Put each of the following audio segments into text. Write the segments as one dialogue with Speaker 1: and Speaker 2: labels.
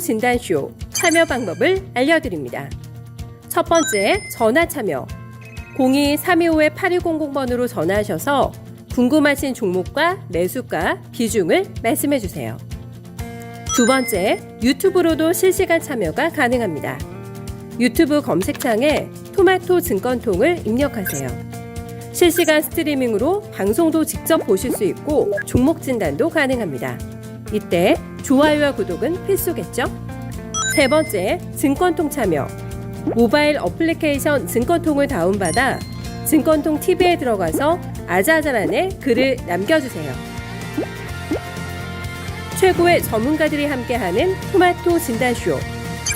Speaker 1: 진단쇼 참여 방법을 알려드립니다. 첫 번째, 전화 참여. 02-325-8200번으로 전화하셔서 궁금하신 종목과 매수가, 비중을 말씀해주세요. 두 번째, 유튜브로도 실시간 참여가 가능합니다. 유튜브 검색창에 토마토 증권통을 입력하세요. 실시간 스트리밍으로 방송도 직접 보실 수 있고 종목 진단도 가능합니다. 이때 좋아요와 구독은 필수겠죠? 세 번째, 증권통 참여. 모바일 어플리케이션 증권통을 다운받아 증권통 TV에 들어가서 아자아자란에 글을 남겨주세요. 최고의 전문가들이 함께하는 토마토 진단쇼.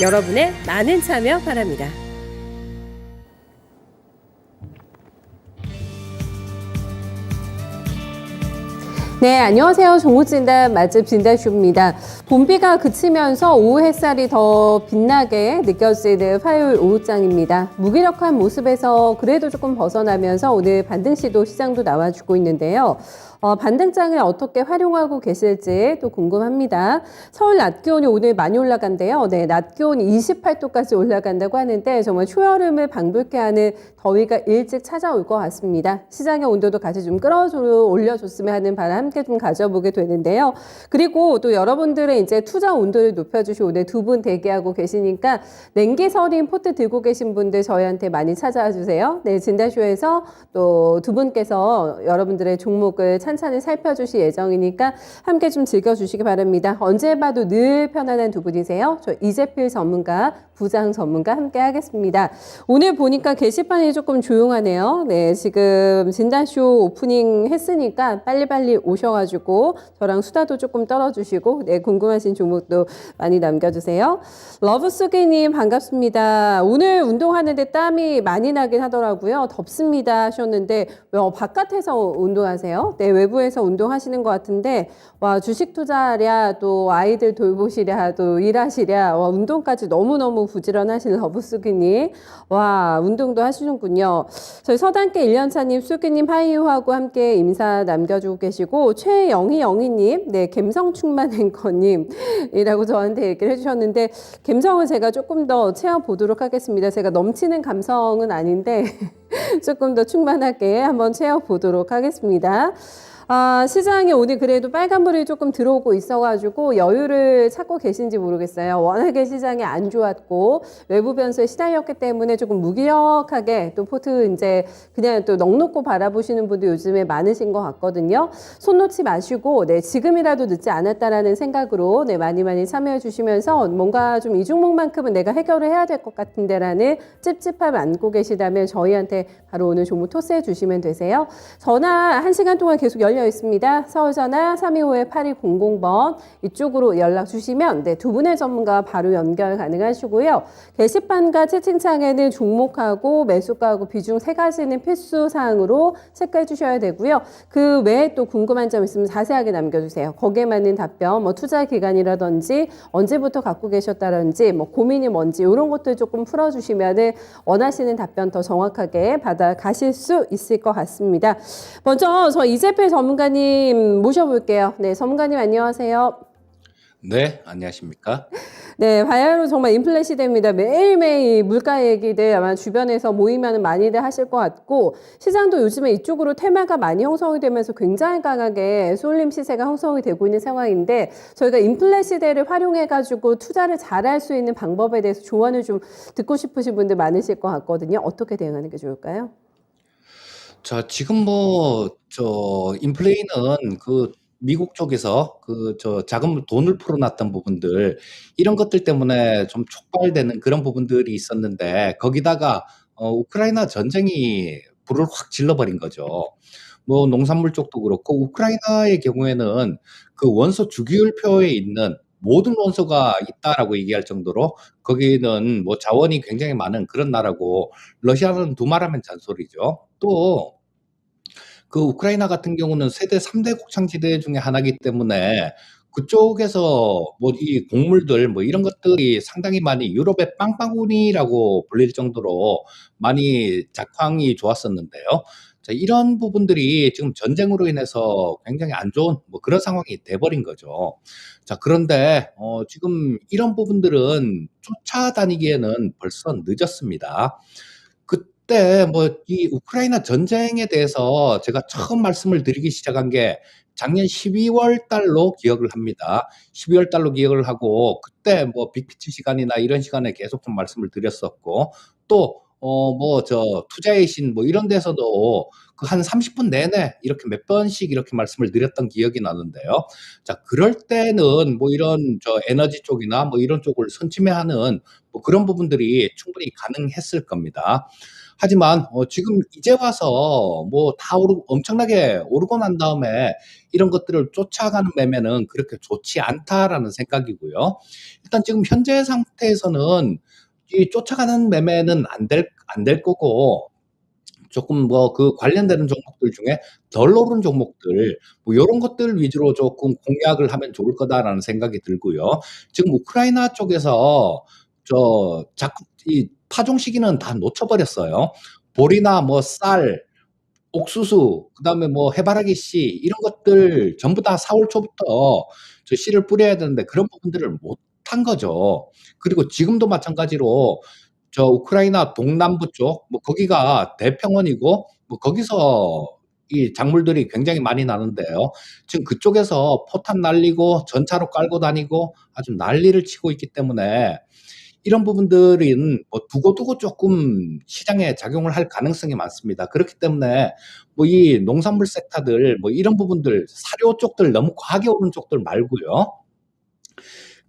Speaker 1: 여러분의 많은 참여 바랍니다.
Speaker 2: 네, 안녕하세요. 종목진단 맛집 진단쇼입니다. 봄비가 그치면서 오후 햇살이 더 빛나게 느껴지는 화요일 오후장입니다. 무기력한 모습에서 그래도 조금 벗어나면서 오늘 반등시도 시장도 나와주고 있는데요. 반등장을 어떻게 활용하고 계실지 또 궁금합니다. 서울 낮 기온이 오늘 많이 올라간대요. 네, 낮 기온이 28도까지 올라간다고 하는데 정말 초여름을 방불케 하는 더위가 일찍 찾아올 것 같습니다. 시장의 온도도 같이 좀 올려줬으면 하는 바람 함께 좀 가져보게 되는데요. 그리고 또 여러분들의 이제 투자 온도를 높여주시 오늘 두 분 대기하고 계시니까 냉기 서린 포트 들고 계신 분들 저희한테 많이 찾아와 주세요. 네, 진단쇼에서 또 두 분께서 여러분들의 종목을 찬찬히 살펴주실 예정이니까 함께 좀 즐겨주시기 바랍니다. 언제 봐도 늘 편안한 두 분이세요. 저 이재필 전문가, 부장 전문가 함께 하겠습니다. 오늘 보니까 게시판이 조금 조용하네요. 네, 지금 진단쇼 오프닝 했으니까 빨리빨리 오셔가지고 저랑 수다도 조금 떨어주시고 네, 궁금하신 종목도 많이 남겨주세요. 러브수기님 반갑습니다. 오늘 운동하는데 땀이 많이 나긴 하더라고요. 덥습니다 하셨는데 바깥에서 운동하세요? 네, 외부에서 운동하시는 것 같은데 와, 주식 투자랴 또 아이들 돌보시랴 또 일하시랴 와, 운동까지 너무너무 부지런하신 러브수기님 와, 운동도 하시는군요. 저희 서단계 1년차님 수기님 하이유하고 함께 인사 남겨주고 계시고 최영희영희님 네, 감성충만 앵커님 이라고 저한테 얘기를 해주셨는데 감성은 제가 조금 더 채워보도록 하겠습니다. 제가 넘치는 감성은 아닌데 조금 더 충만하게 한번 채워보도록 하겠습니다. 시장에 오늘 그래도 빨간불이 조금 들어오고 있어가지고 여유를 찾고 계신지 모르겠어요. 워낙에 시장이 안 좋았고 외부 변수에 시달렸기 때문에 조금 무기력하게 또 포트 이제 그냥 또 넋놓고 바라보시는 분도 요즘에 많으신 것 같거든요. 손 놓지 마시고 네, 지금이라도 늦지 않았다라는 생각으로 네, 많이 참여해 주시면서 뭔가 좀 이 종목만큼은 내가 해결을 해야 될 것 같은데라는 찝찝함 안고 계시다면 저희한테 바로 오늘 종목 토스해 주시면 되세요. 전화 1시간 동안 계속 열려 있습니다. 서울전화 325-8200번 이쪽으로 연락 주시면 네, 두 분의 전문가 바로 연결 가능하시고요. 게시판과 채팅창에는 종목하고 매수가하고 비중 세 가지는 필수 사항으로 체크해 주셔야 되고요. 그 외에 또 궁금한 점 있으면 자세하게 남겨주세요. 거기에 맞는 답변, 뭐 투자 기간이라든지 언제부터 갖고 계셨다든지 뭐 고민이 뭔지 이런 것들 조금 풀어주시면 원하시는 답변 더 정확하게 받아가실 수 있을 것 같습니다. 먼저 저 이재필 전문가님 모셔볼게요. 네, 전문가님 안녕하세요.
Speaker 3: 네, 안녕하십니까?
Speaker 2: 네, 바야흐로 정말 인플레 시대입니다. 매일매일 물가 얘기들 아마 주변에서 모이면 많이들 하실 것 같고 시장도 요즘에 이쪽으로 테마가 많이 형성이 되면서 굉장히 강하게 쏠림 시세가 형성이 되고 있는 상황인데 저희가 인플레 시대를 활용해가지고 투자를 잘할 수 있는 방법에 대해서 조언을 좀 듣고 싶으신 분들 많으실 것 같거든요. 어떻게 대응하는 게 좋을까요?
Speaker 3: 자, 지금 인플레이는 미국 쪽에서 돈을 풀어놨던 부분들, 이런 것들 때문에 좀 촉발되는 그런 부분들이 있었는데, 거기다가, 우크라이나 전쟁이 불을 확 질러버린 거죠. 뭐, 농산물 쪽도 그렇고, 우크라이나의 경우에는 그 원소 주기율표에 있는 모든 원소가 있다라고 얘기할 정도로, 거기는 뭐 자원이 굉장히 많은 그런 나라고, 러시아는 두말하면 잔소리죠. 또, 그 우크라이나 같은 경우는 세계 3대 곡창지대 중에 하나이기 때문에 그쪽에서 뭐 이 곡물들 뭐 이런 것들이 상당히 많이 유럽의 빵바구니라고 불릴 정도로 많이 작황이 좋았었는데요. 자, 이런 부분들이 지금 전쟁으로 인해서 굉장히 안 좋은 뭐 그런 상황이 돼 버린 거죠. 자, 그런데 지금 이런 부분들은 쫓아다니기에는 벌써 늦었습니다. 그때 뭐 이 우크라이나 전쟁에 대해서 제가 처음 말씀을 드리기 시작한 게 작년 12월 달로 기억을 합니다. 12월 달로 기억을 하고 그때 뭐 빅피치 시간이나 이런 시간에 계속 좀 말씀을 드렸었고 또 뭐 투자의 신 뭐 이런 데서도 그 한 30분 내내 이렇게 몇 번씩 이렇게 말씀을 드렸던 기억이 나는데요. 자, 그럴 때는 뭐 이런 에너지 쪽이나 뭐 이런 쪽을 선침해하는 뭐 그런 부분들이 충분히 가능했을 겁니다. 하지만 지금 이제 와서 뭐 다 엄청나게 오르고 난 다음에 이런 것들을 쫓아가는 매매는 그렇게 좋지 않다라는 생각이고요. 일단 지금 현재 상태에서는 이 쫓아가는 매매는 안 될 거고 조금 뭐 그 관련되는 종목들 중에 덜 오른 종목들 뭐 요런 것들 위주로 조금 공략을 하면 좋을 거다라는 생각이 들고요. 지금 우크라이나 쪽에서 자꾸 이 파종 시기는 다 놓쳐 버렸어요. 보리나 뭐 쌀, 옥수수, 그다음에 뭐 해바라기 씨 이런 것들 전부 다 4월 초부터 씨를 뿌려야 되는데 그런 부분들을 못 한 거죠. 그리고 지금도 마찬가지로 우크라이나 동남부 쪽 뭐 거기가 대평원이고 뭐 거기서 이 작물들이 굉장히 많이 나는데요. 지금 그쪽에서 포탄 날리고 전차로 깔고 다니고 아주 난리를 치고 있기 때문에 이런 부분들은 뭐 두고두고 조금 시장에 작용을 할 가능성이 많습니다. 그렇기 때문에 뭐 이 농산물 섹터들 뭐 이런 부분들 사료 쪽들 너무 과하게 오른 쪽들 말고요.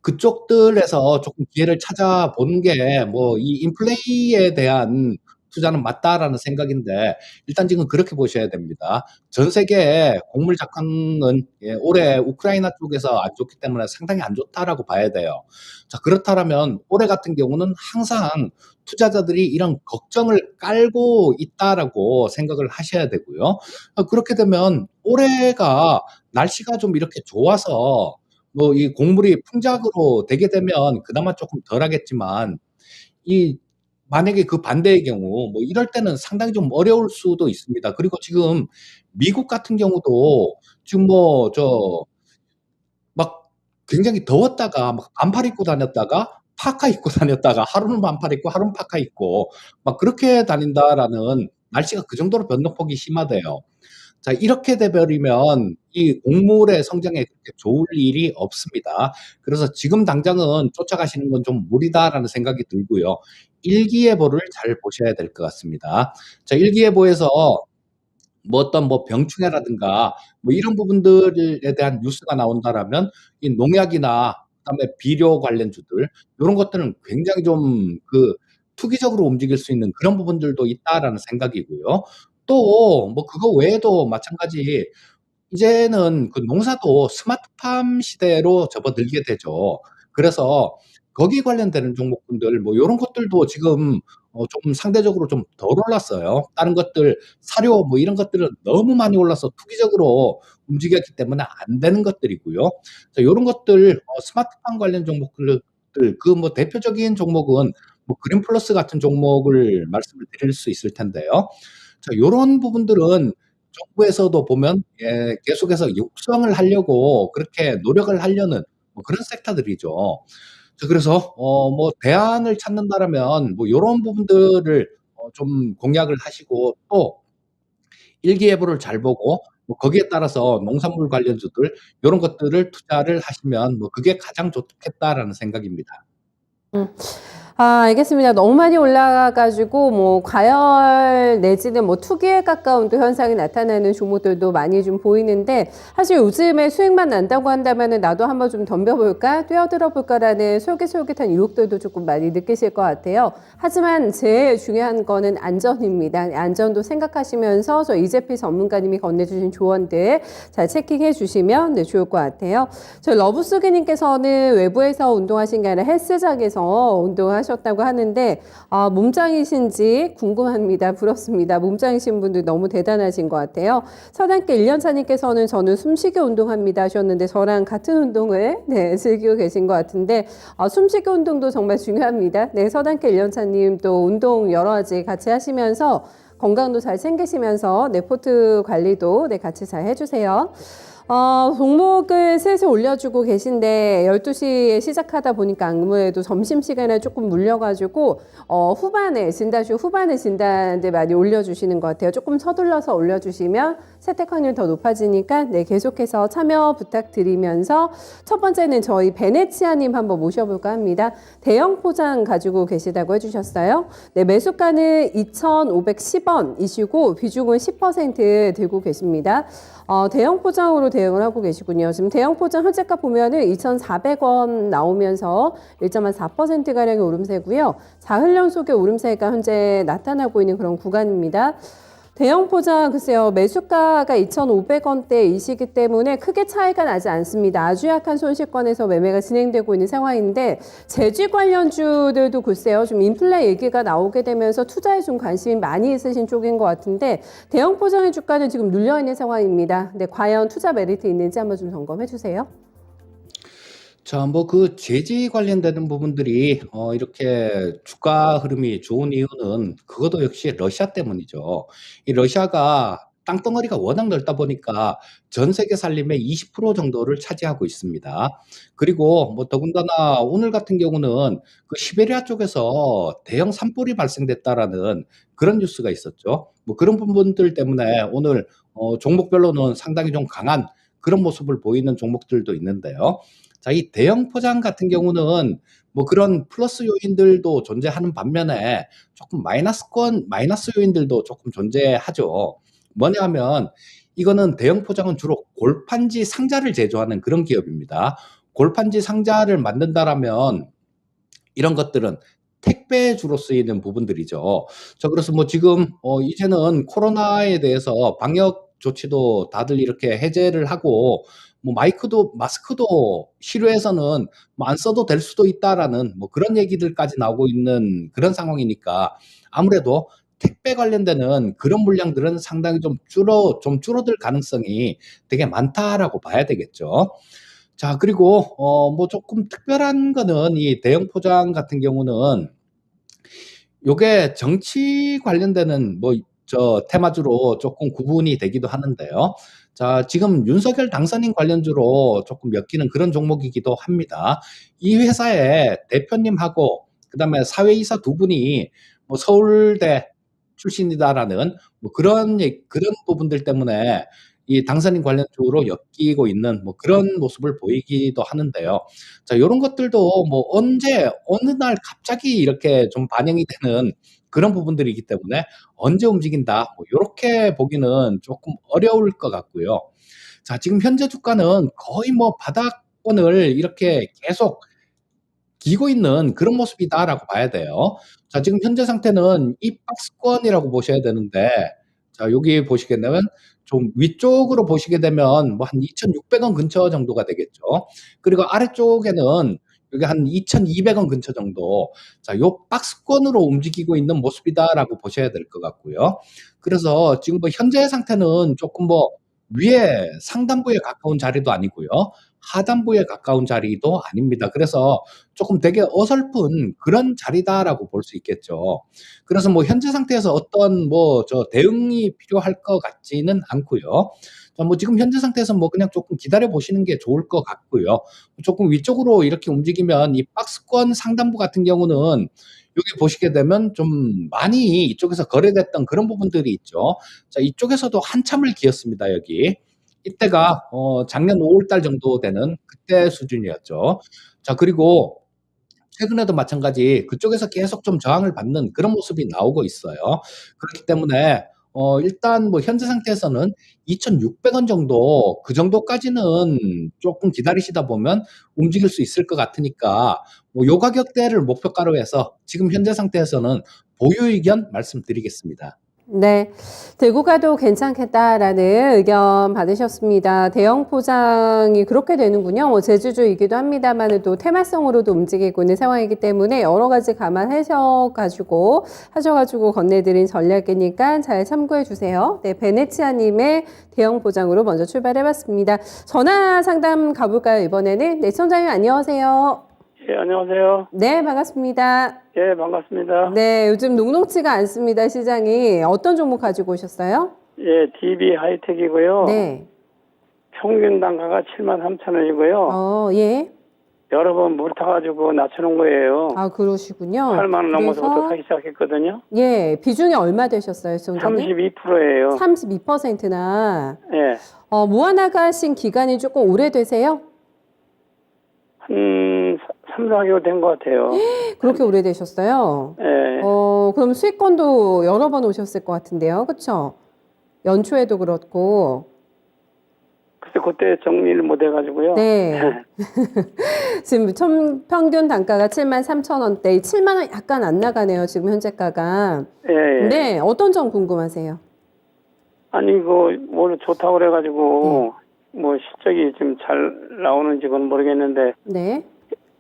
Speaker 3: 그쪽들에서 조금 기회를 찾아보는 게 뭐 이 '인플레이에 대한 투자는 맞다.'라는 생각인데 일단 지금 그렇게 보셔야 됩니다. 전 세계 곡물 작황은 올해 우크라이나 쪽에서 안 좋기 때문에 상당히 안 좋다라고 봐야 돼요. 자, 그렇다라면 올해 같은 경우는 항상 투자자들이 이런 걱정을 깔고 있다라고 생각을 하셔야 되고요. 그렇게 되면 올해가 날씨가 좀 이렇게 좋아서 뭐 이 곡물이 풍작으로 되게 되면 그나마 조금 덜하겠지만 이 만약에 그 반대의 경우 뭐 이럴 때는 상당히 좀 어려울 수도 있습니다. 그리고 지금 미국 같은 경우도 지금 뭐 막 굉장히 더웠다가 막 반팔 입고 다녔다가 파카 입고 다녔다가 하루는 반팔 입고 하루는 파카 입고 막 그렇게 다닌다라는 날씨가 그 정도로 변동폭이 심하대요. 자, 이렇게 돼 버리면 이 곡물의 성장에 그렇게 좋을 일이 없습니다. 그래서 지금 당장은 쫓아가시는 건 좀 무리다라는 생각이 들고요. 일기예보를 잘 보셔야 될 것 같습니다. 자, 일기예보에서 뭐 어떤 뭐 병충해라든가 뭐 이런 부분들에 대한 뉴스가 나온다라면 이 농약이나 그다음에 비료 관련주들 요런 것들은 굉장히 좀 투기적으로 움직일 수 있는 그런 부분들도 있다라는 생각이고요. 또 뭐 그거 외에도 마찬가지 이제는 그 농사도 스마트팜 시대로 접어들게 되죠. 그래서 거기에 관련되는 종목군들 뭐 요런 것들도 지금 좀 상대적으로 좀 덜 올랐어요. 다른 것들 사료 뭐 이런 것들은 너무 많이 올라서 투기적으로 움직였기 때문에 안 되는 것들이고요. 자, 요런 것들 스마트팜 관련 종목들 그 뭐 대표적인 종목은 뭐 그린플러스 같은 종목을 말씀을 드릴 수 있을 텐데요. 자, 요런 부분들은 정부에서도 보면 계속해서 육성을 하려고 그렇게 노력을 하려는 뭐 그런 섹터들이죠. 자, 그래서 뭐 대안을 찾는다라면 뭐 요런 부분들을 좀 공략을 하시고 또 일기예보를 잘 보고 뭐 거기에 따라서 농산물 관련주들 요런 것들을 투자를 하시면 뭐 그게 가장 좋겠다라는 생각입니다.
Speaker 2: 음. 알겠습니다. 너무 많이 올라가가지고 뭐 과열 내지는 뭐 투기에 가까운 또 현상이 나타나는 종목들도 많이 좀 보이는데 사실 요즘에 수익만 난다고 한다면은 나도 한번 좀 덤벼볼까, 뛰어들어볼까라는 솔깃솔깃한 유혹들도 조금 많이 느끼실 것 같아요. 하지만 제일 중요한 거는 안전입니다. 안전도 생각하시면서 저 이재필 전문가님이 건네주신 조언들 잘 체킹해 주시면 네, 좋을 것 같아요. 저희 러브쏘기님께서는 외부에서 운동하신 게 아니라 헬스장에서 운동하셨다고 하는데 몸짱이신지 궁금합니다. 부럽습니다. 몸짱이신 분들 너무 대단하신 것 같아요. 서당계 1년차님께서는 저는 숨쉬기 운동합니다 하셨는데 저랑 같은 운동을 네, 즐기고 계신 것 같은데 숨쉬기 운동도 정말 중요합니다. 네, 서당계 1년차님 또 운동 여러 가지 같이 하시면서 건강도 잘 챙기시면서 내 포트 관리도 같이 잘 해주세요. 종목을 슬슬 올려주고 계신데 12시에 시작하다 보니까 아무래도 점심시간에 조금 물려가지고 후반에 진단들 많이 올려주시는 것 같아요. 조금 서둘러서 올려주시면 채택 확률 더 높아지니까 계속해서 참여 부탁드리면서 첫 번째는 저희 베네치아님 한번 모셔볼까 합니다. 대형 포장 가지고 계시다고 해주셨어요. 매수가는 2,510원이시고 비중은 10% 들고 계십니다. 대형 포장으로 대응을 하고 계시군요. 지금 대형 포장 현재가 보면은 2,400원 나오면서 1.4%가량의 오름세고요. 사흘 연속의 오름세가 현재 나타나고 있는 그런 구간입니다. 대형 포장 글쎄요. 매수가가 2,500원대이시기 때문에 크게 차이가 나지 않습니다. 아주 약한 손실권에서 매매가 진행되고 있는 상황인데 재지 관련주들도 글쎄요. 좀 인플레 얘기가 나오게 되면서 투자에 좀 관심이 많이 있으신 쪽인 것 같은데 대형 포장의 주가는 지금 눌려있는 상황입니다. 근데 과연 투자 메리트 있는지 한번 좀 점검해 주세요.
Speaker 3: 자, 뭐 그 재지 관련되는 부분들이 이렇게 주가 흐름이 좋은 이유는 그것도 역시 러시아 때문이죠. 이 러시아가 땅덩어리가 워낙 넓다 보니까 전 세계 산림의 20% 정도를 차지하고 있습니다. 그리고 뭐 더군다나 오늘 같은 경우는 그 시베리아 쪽에서 대형 산불이 발생됐다라는 그런 뉴스가 있었죠. 뭐 그런 부분들 때문에 오늘 종목별로는 상당히 좀 강한 그런 모습을 보이는 종목들도 있는데요. 자, 이 대형 포장 같은 경우는 뭐 그런 플러스 요인들도 존재하는 반면에 조금 마이너스 요인들도 조금 존재하죠. 뭐냐 하면 이거는 대형 포장은 주로 골판지 상자를 제조하는 그런 기업입니다. 골판지 상자를 만든다라면 이런 것들은 택배에 주로 쓰이는 부분들이죠. 자, 그래서 뭐 지금 이제는 코로나에 대해서 방역 조치도 다들 이렇게 해제를 하고 뭐 마스크도 실외에서는 뭐 안 써도 될 수도 있다라는 뭐 그런 얘기들까지 나오고 있는 그런 상황이니까 아무래도 택배 관련되는 그런 물량들은 상당히 좀 줄어들 가능성이 되게 많다라고 봐야 되겠죠. 자, 그리고 뭐 조금 특별한 거는 이 대형 포장 같은 경우는 요게 정치 관련되는 뭐 테마주로 조금 구분이 되기도 하는데요. 자, 지금 윤석열 당선인 관련주로 조금 엮이는 그런 종목이기도 합니다. 이 회사의 대표님하고 그다음에 사회이사 두 분이 뭐 서울대 출신이다라는 뭐 그런 부분들 때문에 이 당선인 관련주로 엮이고 있는 뭐 그런 모습을 보이기도 하는데요. 자, 요런 것들도 뭐 언제 어느 날 갑자기 이렇게 좀 반영이 되는 그런 부분들이기 때문에 언제 움직인다 뭐 요렇게 보기는 조금 어려울 것 같고요. 자, 지금 현재 주가는 거의 뭐 바닥권을 이렇게 계속 기고 있는 그런 모습이다라고 봐야 돼요. 자, 지금 현재 상태는 이 박스권이라고 보셔야 되는데, 자, 여기 보시게 되면 좀 위쪽으로 보시게 되면 뭐 한 2,600원 근처 정도가 되겠죠. 그리고 아래쪽에는 여기 한 2,200원 근처 정도. 자, 요 박스권으로 움직이고 있는 모습이다라고 보셔야 될 것 같고요. 그래서 지금 뭐 현재 상태는 조금 뭐 위에 상단부에 가까운 자리도 아니고요. 하단부에 가까운 자리도 아닙니다. 그래서 조금 되게 어설픈 그런 자리다라고 볼 수 있겠죠. 그래서 뭐 현재 상태에서 어떤 뭐 대응이 필요할 것 같지는 않고요. 자, 뭐 지금 현재 상태에서 뭐 그냥 조금 기다려 보시는 게 좋을 것 같고요. 조금 위쪽으로 이렇게 움직이면 이 박스권 상단부 같은 경우는 여기 보시게 되면 좀 많이 이쪽에서 거래됐던 그런 부분들이 있죠. 자, 이쪽에서도 한참을 기었습니다, 여기. 이때가 작년 5월 달 정도 되는 그때 수준이었죠. 자, 그리고 최근에도 마찬가지 그쪽에서 계속 좀 저항을 받는 그런 모습이 나오고 있어요. 그렇기 때문에 일단 뭐 현재 상태에서는 2,600원 정도 그 정도까지는 조금 기다리시다 보면 움직일 수 있을 것 같으니까 뭐 요 가격대를 목표가로 해서 지금 현재 상태에서는 보유 의견 말씀드리겠습니다.
Speaker 2: 네, 들고 가도 괜찮겠다라는 의견 받으셨습니다. 대형 포장이 그렇게 되는군요. 뭐 제주주이기도 합니다만 또 테마성으로도 움직이고 있는 상황이기 때문에 여러 가지 감안하셔가지고 건네드린 전략이니까 잘 참고해 주세요. 네, 베네치아님의 대형 포장으로 먼저 출발해봤습니다. 전화 상담 가볼까요? 이번에는 네, 시청자님 안녕하세요.
Speaker 4: 예, 안녕하세요.
Speaker 2: 네, 반갑습니다.
Speaker 4: 예, 반갑습니다.
Speaker 2: 네, 요즘 녹록지가 않습니다, 시장이. 어떤 종목 가지고 오셨어요?
Speaker 4: 예, DB 하이텍이고요.
Speaker 2: 네.
Speaker 4: 평균 단가가 73,000원이고요.
Speaker 2: 예.
Speaker 4: 여러 번 물 타가지고 낮춰놓은 거예요.
Speaker 2: 아, 그러시군요.
Speaker 4: 8만 원 넘어서부터
Speaker 2: 그래서,
Speaker 4: 사기 시작했거든요.
Speaker 2: 예, 비중이 얼마 되셨어요, 시청자님?
Speaker 4: 32%예요.
Speaker 2: 32%나.
Speaker 4: 예,
Speaker 2: 모아나가신 기간이 조금 오래되세요?
Speaker 4: 한 3, 4개월 된 것 같아요.
Speaker 2: 그렇게 오래되셨어요?
Speaker 4: 예,
Speaker 2: 그럼 수익권도 여러 번 오셨을 것 같은데요. 그쵸? 연초에도 그렇고.
Speaker 4: 글쎄 그때 정리를 못 해가지고요.
Speaker 2: 네. 지금 평균 단가가 73,000원대, 7만 원 약간 안 나가네요. 지금 현재가가.
Speaker 4: 예, 예.
Speaker 2: 네, 어떤 점 궁금하세요?
Speaker 4: 아니 뭘 좋다고 그래가지고 뭐 실적이 지금 잘 나오는지 그건 모르겠는데
Speaker 2: 네.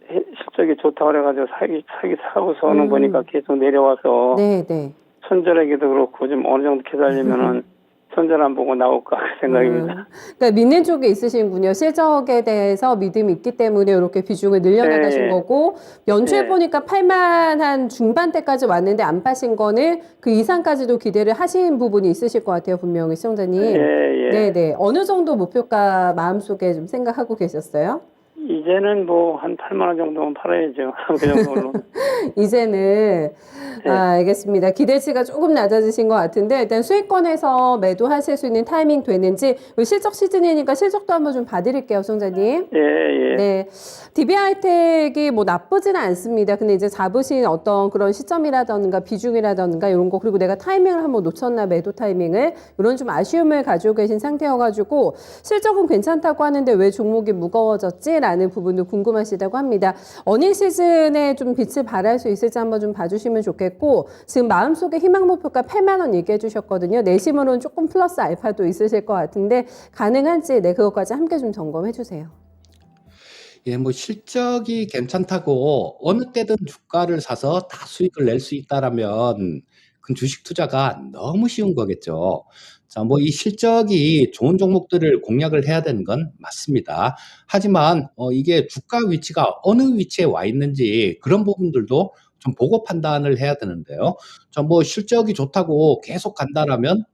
Speaker 4: 실적이 좋다고 그래가지고 사고서는 보니까 계속 내려와서
Speaker 2: 네, 네.
Speaker 4: 손절하기도 그렇고 좀 어느 정도 기다리면은 손절 안 보고 나올까 생각입니다.
Speaker 2: 그러니까 믿는 쪽에 있으신군요. 실적에 대해서 믿음이 있기 때문에 이렇게 비중을 늘려나가신
Speaker 4: 네.
Speaker 2: 거고, 연초에
Speaker 4: 네.
Speaker 2: 보니까 8만 한 중반대까지 왔는데 안 파신 거는 그 이상까지도 기대를 하신 부분이 있으실 것 같아요, 분명히 시청자님.
Speaker 4: 예, 예.
Speaker 2: 네네. 어느 정도 목표가 마음속에 좀 생각하고 계셨어요?
Speaker 4: 이제는 뭐 한 8만 원 정도면 팔아야죠. 그 정도로.
Speaker 2: 이제는
Speaker 4: 네.
Speaker 2: 알겠습니다. 기대치가 조금 낮아지신 것 같은데 일단 수익권에서 매도하실 수 있는 타이밍 되는지 실적 시즌이니까 실적도 한번 좀 봐드릴게요, 송자님.
Speaker 4: 예, 예.
Speaker 2: 네, DB하이텍이 뭐 나쁘지는 않습니다. 근데 이제 잡으신 어떤 그런 시점이라던가 비중이라던가 이런 거 그리고 내가 타이밍을 한번 놓쳤나 매도 타이밍을 이런 좀 아쉬움을 가지고 계신 상태여가지고 실적은 괜찮다고 하는데 왜 종목이 무거워졌지라는 부분도 궁금하시다고 합니다. 어닝 시즌에 좀 빛을 발할 수 있을지 한번 좀 봐주시면 좋겠고 지금 마음속에 희망 목표가 8만 원 얘기해 주셨거든요. 내심으로는 조금 플러스 알파도 있으실 것 같은데 가능한지 그것까지 함께 좀 점검해 주세요.
Speaker 3: 예, 뭐 실적이 괜찮다고 어느 때든 주가를 사서 다 수익을 낼 수 있다라면 그 주식 투자가 너무 쉬운 거겠죠. 자, 뭐 이 실적이 좋은 종목들을 공략을 해야 되는 건 맞습니다. 하지만 이게 주가 위치가 어느 위치에 와 있는지 그런 부분들도 좀 보고 판단을 해야 되는데요. 자, 뭐 실적이 좋다고 계속 간다라면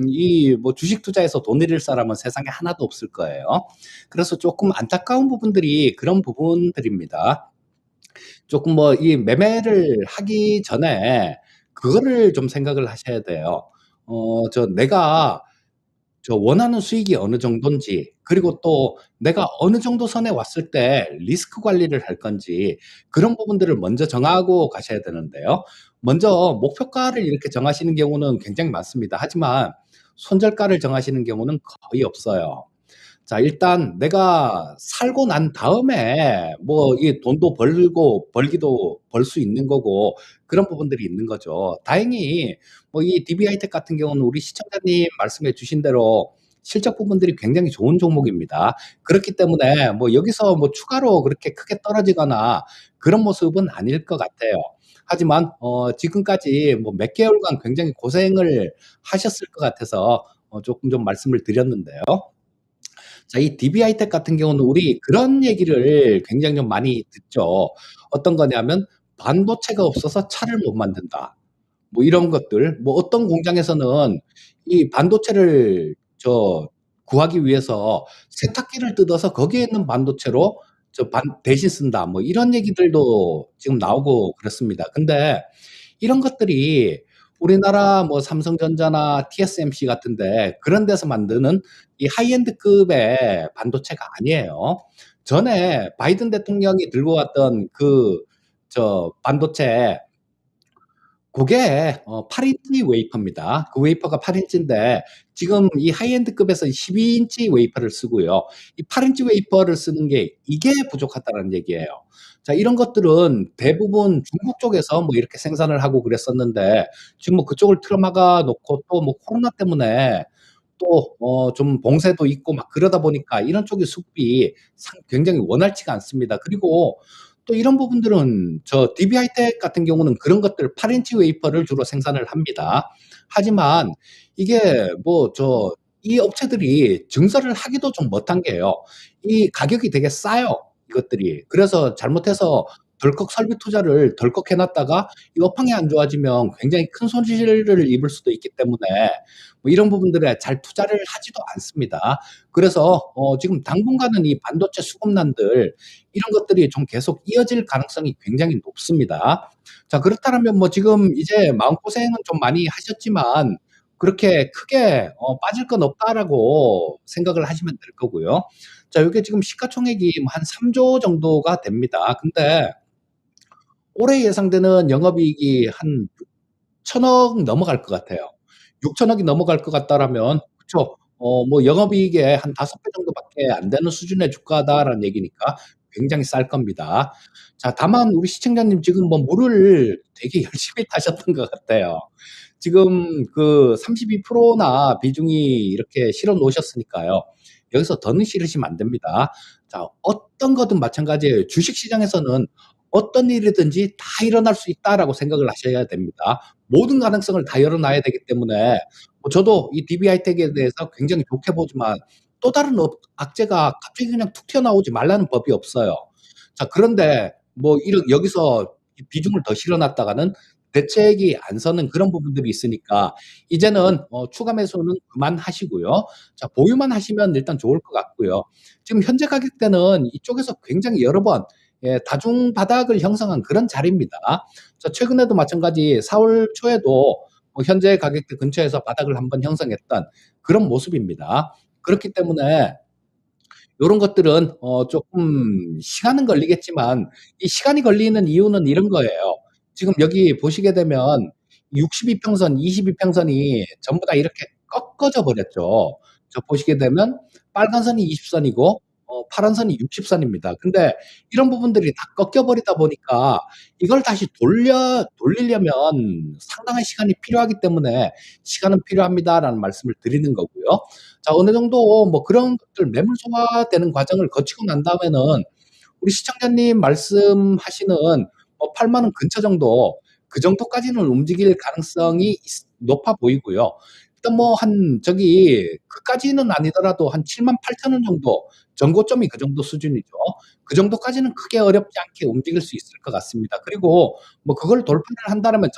Speaker 3: 이 뭐 주식 투자에서 돈 잃을 사람은 세상에 하나도 없을 거예요. 그래서 조금 안타까운 부분들이 그런 부분들입니다. 조금 뭐 이 매매를 하기 전에 그거를 좀 생각을 하셔야 돼요. 내가 원하는 수익이 어느 정도인지, 그리고 또 내가 어느 정도 선에 왔을 때 리스크 관리를 할 건지, 그런 부분들을 먼저 정하고 가셔야 되는데요. 먼저 목표가를 이렇게 정하시는 경우는 굉장히 많습니다. 하지만 손절가를 정하시는 경우는 거의 없어요. 자, 일단 내가 살고 난 다음에 뭐 이 돈도 벌기도 벌 수 있는 거고 그런 부분들이 있는 거죠. 다행히 뭐 이 DB하이텍 같은 경우는 우리 시청자님 말씀해 주신 대로 실적 부분들이 굉장히 좋은 종목입니다. 그렇기 때문에 뭐 여기서 뭐 추가로 그렇게 크게 떨어지거나 그런 모습은 아닐 것 같아요. 하지만 지금까지 뭐 몇 개월간 굉장히 고생을 하셨을 것 같아서 조금 좀 말씀을 드렸는데요. 자, 이 DB하이텍 같은 경우는 우리 그런 얘기를 굉장히 좀 많이 듣죠. 어떤 거냐면 반도체가 없어서 차를 못 만든다. 뭐 이런 것들. 뭐 어떤 공장에서는 이 반도체를 구하기 위해서 세탁기를 뜯어서 거기에 있는 반도체로 대신 쓴다. 뭐 이런 얘기들도 지금 나오고 그렇습니다. 근데 이런 것들이 우리나라 뭐 삼성전자나 TSMC 같은데 그런 데서 만드는 이 하이엔드급의 반도체가 아니에요. 전에 바이든 대통령이 들고 왔던 반도체 그게 8인치 웨이퍼입니다. 그 웨이퍼가 8인치인데 지금 이 하이엔드급에서 12인치 웨이퍼를 쓰고요. 이 8인치 웨이퍼를 쓰는 게 이게 부족하다는 얘기예요. 자, 이런 것들은 대부분 중국 쪽에서 뭐 이렇게 생산을 하고 그랬었는데 지금 뭐 그쪽을 틀어막아 놓고 또 뭐 코로나 때문에 또 좀 봉쇄도 있고 막 그러다 보니까 이런 쪽의 수급이 굉장히 원활치가 않습니다. 그리고 또 이런 부분들은 DB하이텍 같은 경우는 그런 것들 8인치 웨이퍼를 주로 생산을 합니다. 하지만 이게 이 업체들이 증설을 하기도 좀 못한 게요. 이 가격이 되게 싸요. 이것들이. 그래서 잘못해서 덜컥 설비 투자를 덜컥 해놨다가 이 업황이 안 좋아지면 굉장히 큰 손실을 입을 수도 있기 때문에 뭐 이런 부분들에 잘 투자를 하지도 않습니다. 그래서 지금 당분간은 이 반도체 수급난들 이런 것들이 좀 계속 이어질 가능성이 굉장히 높습니다. 자, 그렇다면 뭐 지금 이제 마음고생은 좀 많이 하셨지만 그렇게 크게 빠질 건 없다라고 생각을 하시면 될 거고요. 자, 이게 지금 시가총액이 한 3조 정도가 됩니다. 근데 올해 예상되는 영업이익이 한 6천억 넘어갈 것 같아요. 6천억이 넘어갈 것 같다라면, 그쵸? 뭐 영업이익의 한 5배 정도밖에 안 되는 수준의 주가다라는 얘기니까 굉장히 쌀 겁니다. 자, 다만 우리 시청자님 지금 뭐 물을 되게 열심히 타셨던 것 같아요. 지금 그 32%나 비중이 이렇게 실어 놓으셨으니까요. 여기서 더는 실으시면 안 됩니다. 자, 어떤 거든 마찬가지예요. 주식 시장에서는 어떤 일이든지 다 일어날 수 있다라고 생각을 하셔야 됩니다. 모든 가능성을 다 열어놔야 되기 때문에 뭐 저도 이 DB하이텍에 대해서 굉장히 좋게 보지만 또 다른 악재가 갑자기 그냥 툭 튀어나오지 말라는 법이 없어요. 자, 그런데 뭐 여기서 비중을 더 실어놨다가는 대책이 안 서는 그런 부분들이 있으니까 이제는 추가 매수는 그만하시고요. 자, 보유만 하시면 일단 좋을 것 같고요. 지금 현재 가격대는 이쪽에서 굉장히 여러 번 다중 바닥을 형성한 그런 자리입니다. 자, 최근에도 마찬가지 4월 초에도 뭐 현재 가격대 근처에서 바닥을 한번 형성했던 그런 모습입니다. 그렇기 때문에 요런 것들은 조금 시간은 걸리겠지만 이 시간이 걸리는 이유는 이런 거예요. 지금 여기 보시게 되면 62평선, 22평선이 전부 다 이렇게 꺾어져 버렸죠. 저 보시게 되면 빨간 선이 20선이고 파란 선이 60선입니다. 근데 이런 부분들이 다 꺾여 버리다 보니까 이걸 다시 돌리려면 상당한 시간이 필요하기 때문에 시간은 필요합니다라는 말씀을 드리는 거고요. 자, 어느 정도 뭐 그런 것들 매물 소화되는 과정을 거치고 난 다음에는 우리 시청자님 말씀하시는 뭐 8만 원 근처 정도 그 정도까지는 움직일 가능성이 높아 보이고요. 일단 뭐 그까지는 아니더라도 한 7만 8천 원 정도 전고점이 그 정도 수준이죠. 그 정도까지는 크게 어렵지 않게 움직일 수 있을 것 같습니다. 그리고 뭐 그걸 돌파를 한다면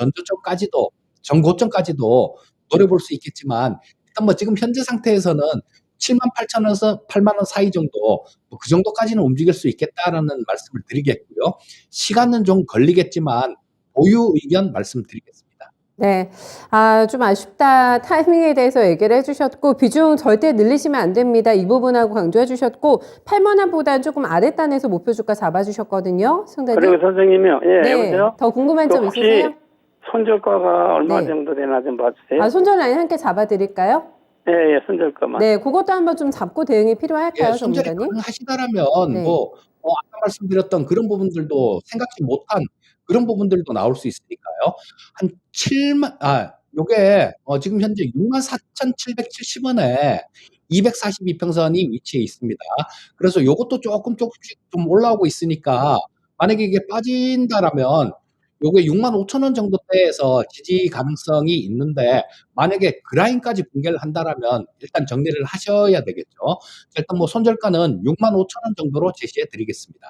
Speaker 3: 전고점까지도 노려볼 수 있겠지만 일단 뭐 지금 현재 상태에서는 7만 8천 원에서 8만 원 사이 정도 뭐 그 정도까지는 움직일 수 있겠다라는 말씀을 드리겠고요. 시간은 좀 걸리겠지만 보유 의견 말씀드리겠습니다.
Speaker 2: 네. 좀 아쉽다. 타이밍에 대해서 얘기를 해주셨고, 비중 절대 늘리시면 안 됩니다. 이 부분하고 강조해 주셨고, 8만 원보다 조금 아랫단에서 목표 주가 잡아주셨거든요. 성대님.
Speaker 4: 그리고 선생님이요. 예,
Speaker 2: 네.
Speaker 4: 여보세요?
Speaker 2: 더 궁금한 점
Speaker 4: 혹시
Speaker 2: 있으세요?
Speaker 4: 손절가가 얼마
Speaker 2: 네.
Speaker 4: 정도 되나 좀 봐주세요.
Speaker 2: 손절 라인 함께 잡아드릴까요?
Speaker 4: 예, 예, 손절가만.
Speaker 2: 네, 그것도 한번 좀 잡고 대응이 필요할까요,
Speaker 3: 예, 손절이
Speaker 2: 전문가님?
Speaker 3: 가능하시다라면
Speaker 2: 네.
Speaker 3: 아까 말씀드렸던 그런 부분들도 생각지 못한 그런 부분들도 나올 수 있으니까요. 한 7만 요게 지금 현재 64,770원에 242평선이 위치해 있습니다. 그래서 요것도 조금씩 좀 올라오고 있으니까 만약에 이게 빠진다라면 요게 65,000원 정도대에서 지지 가능성이 있는데 만약에 그 라인까지 붕괴를 한다라면 일단 정리를 하셔야 되겠죠. 자, 일단 뭐 손절가는 65,000원 정도로 제시해 드리겠습니다.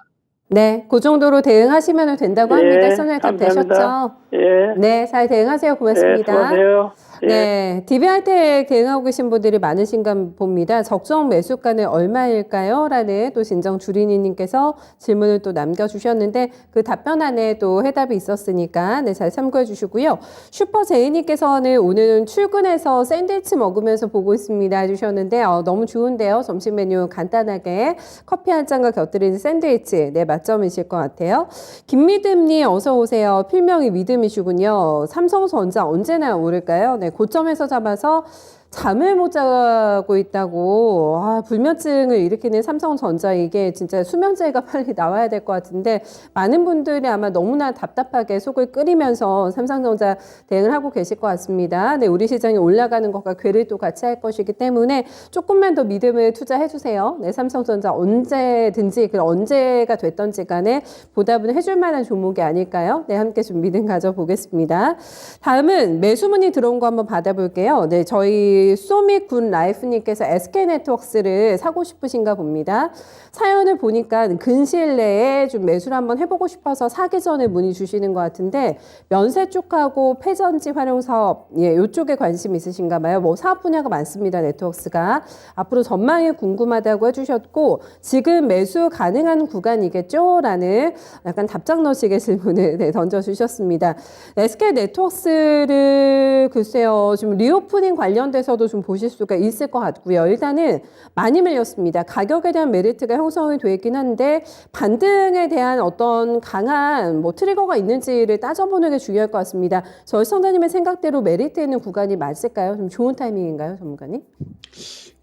Speaker 2: 네, 그 정도로 대응하시면 된다고 합니다. 시청자님 답
Speaker 4: 감사합니다.
Speaker 2: 되셨죠?
Speaker 4: 예.
Speaker 2: 네, 잘 대응하세요.
Speaker 4: 예,
Speaker 2: 고맙습니다.
Speaker 4: 수고하세요. 예.
Speaker 2: 네, DB하이텍 대응하고 계신 분들이 많으신가 봅니다. 적정 매수가는 얼마일까요? 라는 또 진정 주린이님께서 질문을 또 남겨주셨는데 그 답변 안에 또 해답이 있었으니까 네, 잘 참고해 주시고요. 슈퍼제이님께서는 오늘은 출근해서 샌드위치 먹으면서 보고 있습니다 해주셨는데 너무 좋은데요. 점심 메뉴 간단하게 커피 한 잔과 곁들이는 샌드위치 네, 맛점이실 것 같아요. 김미듬님 어서 오세요. 필명이 믿음이시군요. 삼성전자 언제나 오를까요? 네, 고점에서 잡아서 잠을 못 자고 있다고 불면증을 일으키는 삼성전자 이게 진짜 수면제가 빨리 나와야 될 것 같은데 많은 분들이 아마 너무나 답답하게 속을 끓이면서 삼성전자 대응을 하고 계실 것 같습니다. 네, 우리 시장이 올라가는 것과 괴를 또 같이 할 것이기 때문에 조금만 더 믿음을 투자해 주세요. 네, 삼성전자 언제든지 그 언제가 됐던지 간에 보답은 해줄 만한 종목이 아닐까요? 네, 함께 좀 믿음 가져보겠습니다. 다음은 매수문이 들어온 거 한번 받아볼게요. 네, 저희 우리 소미군 라이프님께서 SK네트워크스를 사고 싶으신가 봅니다. 사연을 보니까 근시일 내에 좀 매수를 한번 해보고 싶어서 사기 전에 문의 주시는 것 같은데 면세 쪽하고 폐전지 활용 사업, 예, 이쪽에 관심 있으신가 봐요. 뭐 사업 분야가 많습니다. 네트워크스가. 앞으로 전망이 궁금하다고 해주셨고 지금 매수 가능한 구간이겠죠? 라는 약간 답장너식의 질문을 네, 던져주셨습니다. SK네트워크스를 글쎄요. 좀 리오프닝 관련돼서도 좀 보실 수가 있을 것 같고요. 일단은 많이 밀렸습니다. 가격에 대한 메리트가 형성이 되어 있긴 한데 반등에 대한 어떤 강한 뭐 트리거가 있는지를 따져보는 게 중요할 것 같습니다. 저희 시청자님의 생각대로 메리트 있는 구간이 맞을까요? 좀 좋은 타이밍인가요, 전문가님?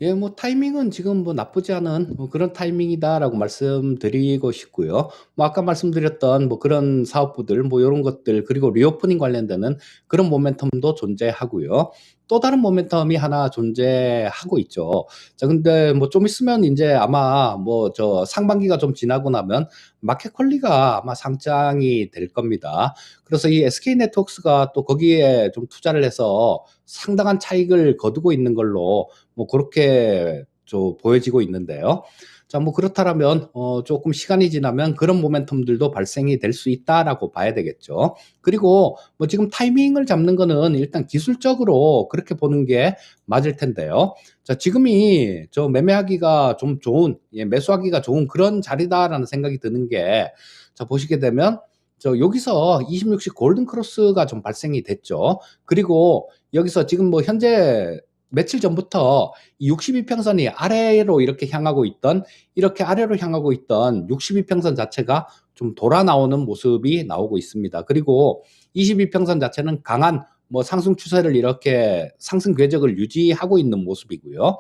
Speaker 3: 예, 뭐 타이밍은 지금 뭐 나쁘지 않은 뭐 그런 타이밍이다라고 말씀드리고 싶고요. 뭐 아까 말씀드렸던 뭐 그런 사업부들 뭐 이런 것들 그리고 리오프닝 관련되는 그런 모멘텀도 존재하고요. 또 다른 모멘텀이 하나 존재하고 있죠. 자, 근데 뭐 좀 있으면 이제 아마 뭐 저 상반기가 좀 지나고 나면 마켓 퀄리가 아마 상장이 될 겁니다. 그래서 이 SK네트워크스가 또 거기에 좀 투자를 해서 상당한 차익을 거두고 있는 걸로 뭐 그렇게 좀 보여지고 있는데요. 자, 뭐 그렇다라면 조금 시간이 지나면 그런 모멘텀들도 발생이 될 수 있다라고 봐야 되겠죠. 그리고 뭐 지금 타이밍을 잡는 거는 일단 기술적으로 그렇게 보는 게 맞을 텐데요. 자, 지금이 저 매매하기가 좀 좋은, 예, 매수하기가 좋은 그런 자리다라는 생각이 드는 게, 자, 보시게 되면 저 여기서 26시 골든 크로스가 좀 발생이 됐죠. 그리고 여기서 지금 뭐 현재 며칠 전부터 이 62평선이 아래로 이렇게 향하고 있던, 이렇게 아래로 향하고 있던 62평선 자체가 좀 돌아 나오는 모습이 나오고 있습니다. 그리고 22평선 자체는 강한 뭐 상승 추세를 이렇게 상승 궤적을 유지하고 있는 모습이고요.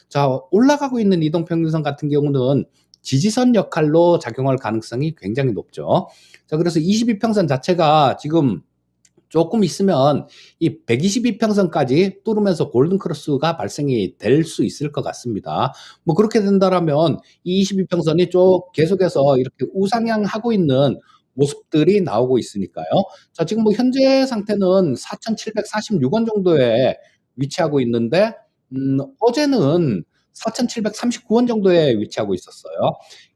Speaker 3: 자, 올라가고 있는 이동평균선 같은 경우는 지지선 역할로 작용할 가능성이 굉장히 높죠. 자, 그래서 22평선 자체가 지금 조금 있으면 이 122평선까지 뚫으면서 골든크로스가 발생이 될 수 있을 것 같습니다. 뭐 그렇게 된다라면 이 22평선이 쭉 계속해서 이렇게 우상향하고 있는 모습들이 나오고 있으니까요. 자, 지금 뭐 현재 상태는 4,746원 정도에 위치하고 있는데, 어제는 4,739원 정도에 위치하고 있었어요.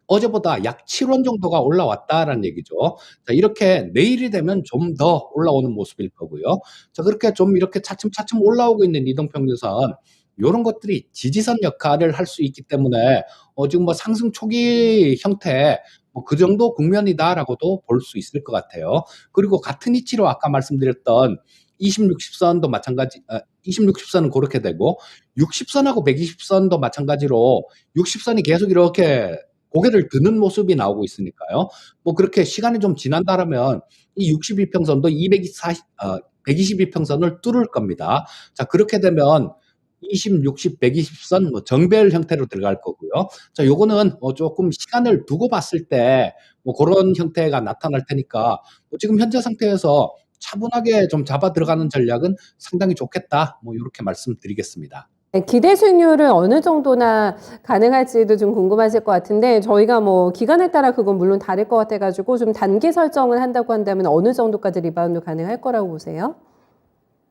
Speaker 3: 어제보다 약 7원 정도가 올라왔다라는 얘기죠. 자, 이렇게 내일이 되면 좀 더 올라오는 모습일 거고요. 자, 그렇게 좀 이렇게 차츰차츰 올라오고 있는 이동평균선, 요런 것들이 지지선 역할을 할 수 있기 때문에 지금 뭐 상승 초기 형태 뭐 그 정도 국면이다라고도 볼 수 있을 것 같아요. 그리고 같은 이치로 아까 말씀드렸던 2060선도 마찬가지, 2060선은 그렇게 되고 60선하고 120선도 마찬가지로 60선이 계속 이렇게 고개를 드는 모습이 나오고 있으니까요. 뭐 그렇게 시간이 좀 지난다라면 이 62평선도 122평선을 뚫을 겁니다. 자, 그렇게 되면 20, 60, 120선 뭐 정배열 형태로 들어갈 거고요. 자, 요거는 조금 시간을 두고 봤을 때 뭐 그런 형태가 나타날 테니까 뭐 지금 현재 상태에서 차분하게 좀 잡아 들어가는 전략은 상당히 좋겠다. 뭐 이렇게 말씀드리겠습니다.
Speaker 2: 네, 기대 수익률은 어느 정도나 가능할지도 좀 궁금하실 것 같은데 저희가 뭐 기간에 따라 그건 물론 다를 것 같아가지고 좀 단기 설정을 한다고 한다면 어느 정도까지 리바운드 가능할 거라고 보세요?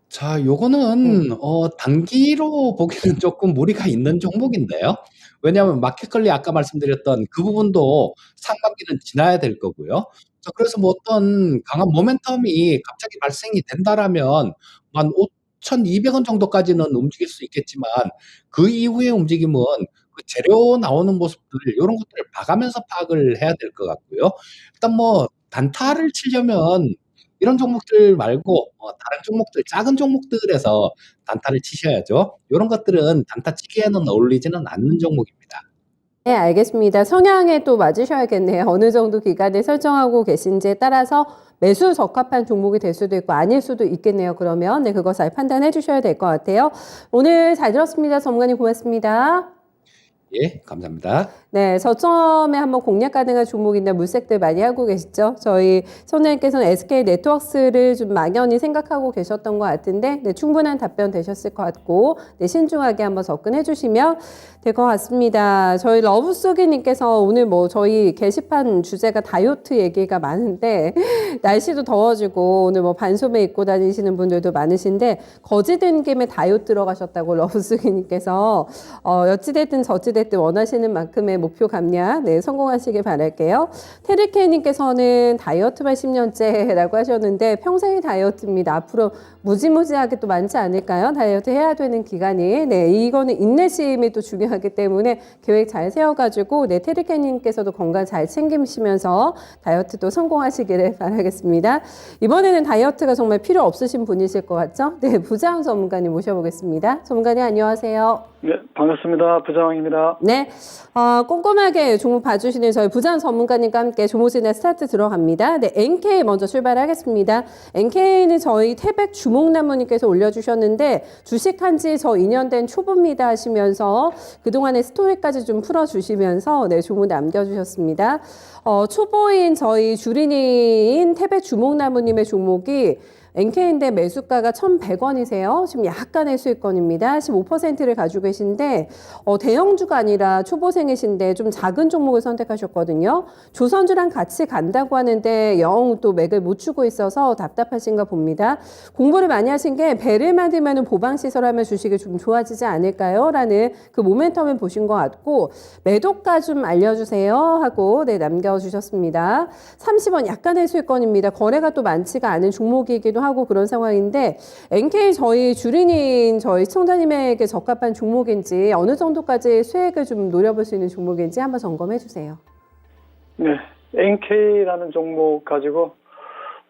Speaker 3: 자, 요거는 단기로 보기는 조금 무리가 있는 종목인데요. 왜냐하면 마켓컬리 아까 말씀드렸던 그 부분도 상반기는 지나야 될 거고요. 자, 그래서 뭐 어떤 강한 모멘텀이 갑자기 발생이 된다라면 한 5,200원 정도까지는 움직일 수 있겠지만 그 이후의 움직임은 그 재료 나오는 모습들 요런 것들을 봐가면서 파악을 해야 될 것 같고요. 일단 뭐 단타를 치려면 이런 종목들 말고 다른 종목들, 작은 종목들에서 단타를 치셔야죠. 요런 것들은 단타 치기에는 어울리지는 않는 종목입니다.
Speaker 2: 네, 알겠습니다. 성향에 또 맞으셔야겠네요. 어느 정도 기간을 설정하고 계신지에 따라서 매수 적합한 종목이 될 수도 있고 아닐 수도 있겠네요. 그러면 네, 그거 잘 판단해 주셔야 될 것 같아요. 오늘 잘 들었습니다. 전문가님 고맙습니다.
Speaker 3: 예, 감사합니다.
Speaker 2: 네, 저점에 한번 공략 가능한 종목이나 물색들 많이 하고 계시죠? 저희 손님께서는 SK 네트워크스를 좀 막연히 생각하고 계셨던 것 같은데, 네, 충분한 답변 되셨을 것 같고, 네, 신중하게 한번 접근해 주시면 될 것 같습니다. 저희 러브쏘기님께서 오늘 뭐 저희 게시판 주제가 다이어트 얘기가 많은데, 날씨도 더워지고, 오늘 뭐 반소매 입고 다니시는 분들도 많으신데, 거지된 김에 다이어트 들어가셨다고 러브쏘기님께서, 어찌됐든 저찌됐든 원하시는 만큼의 목표 감량, 네, 성공하시길 바랄게요. 테리케이님께서는 다이어트만 10년째라고 하셨는데 평생이 다이어트입니다. 앞으로 무지무지하게 또 많지 않을까요? 다이어트 해야 되는 기간이. 네, 이거는 인내심이 또 중요하기 때문에 계획 잘 세워가지고, 네, 테리케이님께서도 건강 잘 챙기시면서 다이어트도 성공하시기를 바라겠습니다. 이번에는 다이어트가 정말 필요 없으신 분이실 것 같죠? 네, 부장 전문가님 모셔보겠습니다. 전문가님 안녕하세요.
Speaker 5: 네, 반갑습니다. 부장입니다.
Speaker 2: 네, 꼼꼼하게 종목 봐주시는 저희 부장 전문가님과 함께 종목진단 스타트 들어갑니다. 네, NK 먼저 출발하겠습니다. NK는 저희 태백 주목나무님께서 올려주셨는데 주식한 지 저 2년 된 초보입니다 하시면서 그동안의 스토리까지 좀 풀어주시면서 네, 종목 남겨주셨습니다. 초보인 저희 주린이인 태백 주목나무님의 종목이 NK인데 매수가가 1,100원이세요. 지금 약간의 수익권입니다. 15%를 가지고 계신데 대형주가 아니라 초보생이신데 좀 작은 종목을 선택하셨거든요. 조선주랑 같이 간다고 하는데 영 또 맥을 못 주고 있어서 답답하신가 봅니다. 공부를 많이 하신 게 배를 만들면 보방시설하면 주식이 좀 좋아지지 않을까요? 라는 그 모멘텀을 보신 것 같고 매도가 좀 알려주세요 하고 네, 남겨주셨습니다. 30원 약간의 수익권입니다. 거래가 또 많지가 않은 종목이기도 하고 그런 상황인데 NK 저희 주린인 저희 시청자님에게 적합한 종목인지 어느 정도까지 수익을 좀 노려볼 수 있는 종목인지 한번 점검해 주세요.
Speaker 5: 네, NK라는 종목 가지고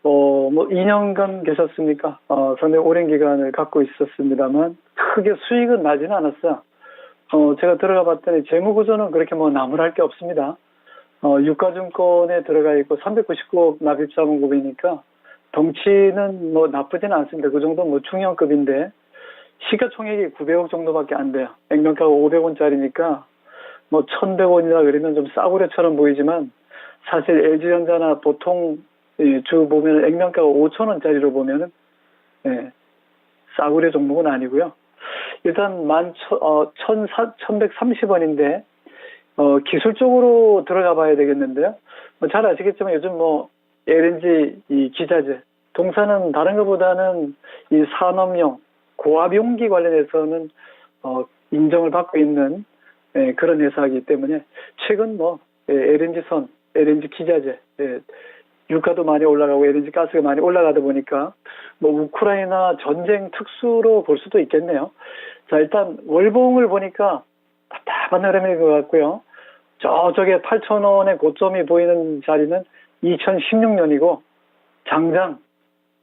Speaker 5: 뭐 2년간 계셨으니까 상당히 오랜 기간을 갖고 있었습니다만 크게 수익은 나지는 않았어요. 제가 들어가 봤더니 재무 구조는 그렇게 뭐 나무랄 게 없습니다. 유가증권에 들어가 있고 399억 납입자본금이니까 덩치는 뭐 나쁘지는 않습니다. 그 정도 뭐 중형급인데 시가총액이 900억 정도밖에 안 돼요. 액면가가 500원짜리니까 뭐 1,100원이라 그러면 좀 싸구려처럼 보이지만 사실 LG전자나 보통 주 보면 액면가가 5,000원짜리로 보면은 싸구려 종목은 아니고요. 일단 1,130원인데 기술적으로 들어가 봐야 되겠는데요. 잘 아시겠지만 요즘 뭐 LNG 이 기자재 동사는 다른 것보다는 이 산업용 고압용기 관련해서는 인정을 받고 있는 그런 회사이기 때문에 최근 뭐 LNG선, LNG 기자재 유가도 많이 올라가고 LNG 가스가 많이 올라가다 보니까 뭐 우크라이나 전쟁 특수로 볼 수도 있겠네요. 자, 일단 월봉을 보니까 답답한 흐름인 것 같고요. 저쪽에 8,000원의 고점이 보이는 자리는 2016년이고 장장,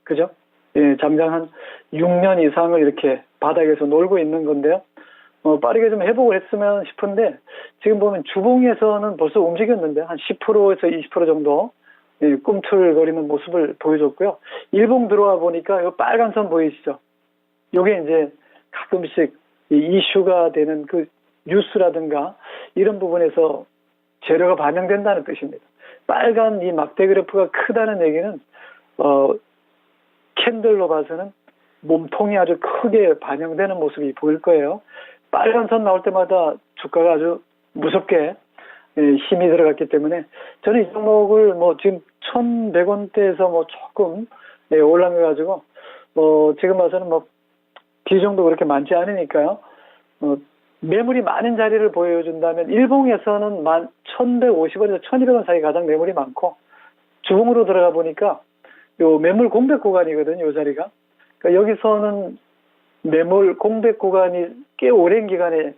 Speaker 5: 그죠? 예, 장장 한 6년 이상을 이렇게 바닥에서 놀고 있는 건데요. 빠르게 좀 회복을 했으면 싶은데 지금 보면 주봉에서는 벌써 움직였는데 한 10%에서 20% 정도 꿈틀거리는 모습을 보여줬고요. 일봉 들어와 보니까 이 빨간 선 보이시죠? 요게 이제 가끔씩 이슈가 되는 그 뉴스라든가 이런 부분에서 재료가 반영된다는 뜻입니다. 빨간 이 막대 그래프가 크다는 얘기는 캔들로 봐서는 몸통이 아주 크게 반영되는 모습이 보일 거예요. 빨간 선 나올 때마다 주가가 아주 무섭게 힘이 들어갔기 때문에 저는 이 종목을 뭐 지금 1,100원대에서 뭐 조금 올라가가지고 지금 봐서는 뭐 비중도 그렇게 많지 않으니까요. 매물이 많은 자리를 보여준다면 일봉에서는 1,150원에서 1,200원 사이 가장 매물이 많고 주봉으로 들어가 보니까 요 매물 공백 구간이거든요. 요 자리가. 그러니까 여기서는 매물 공백 구간이 꽤 오랜 기간에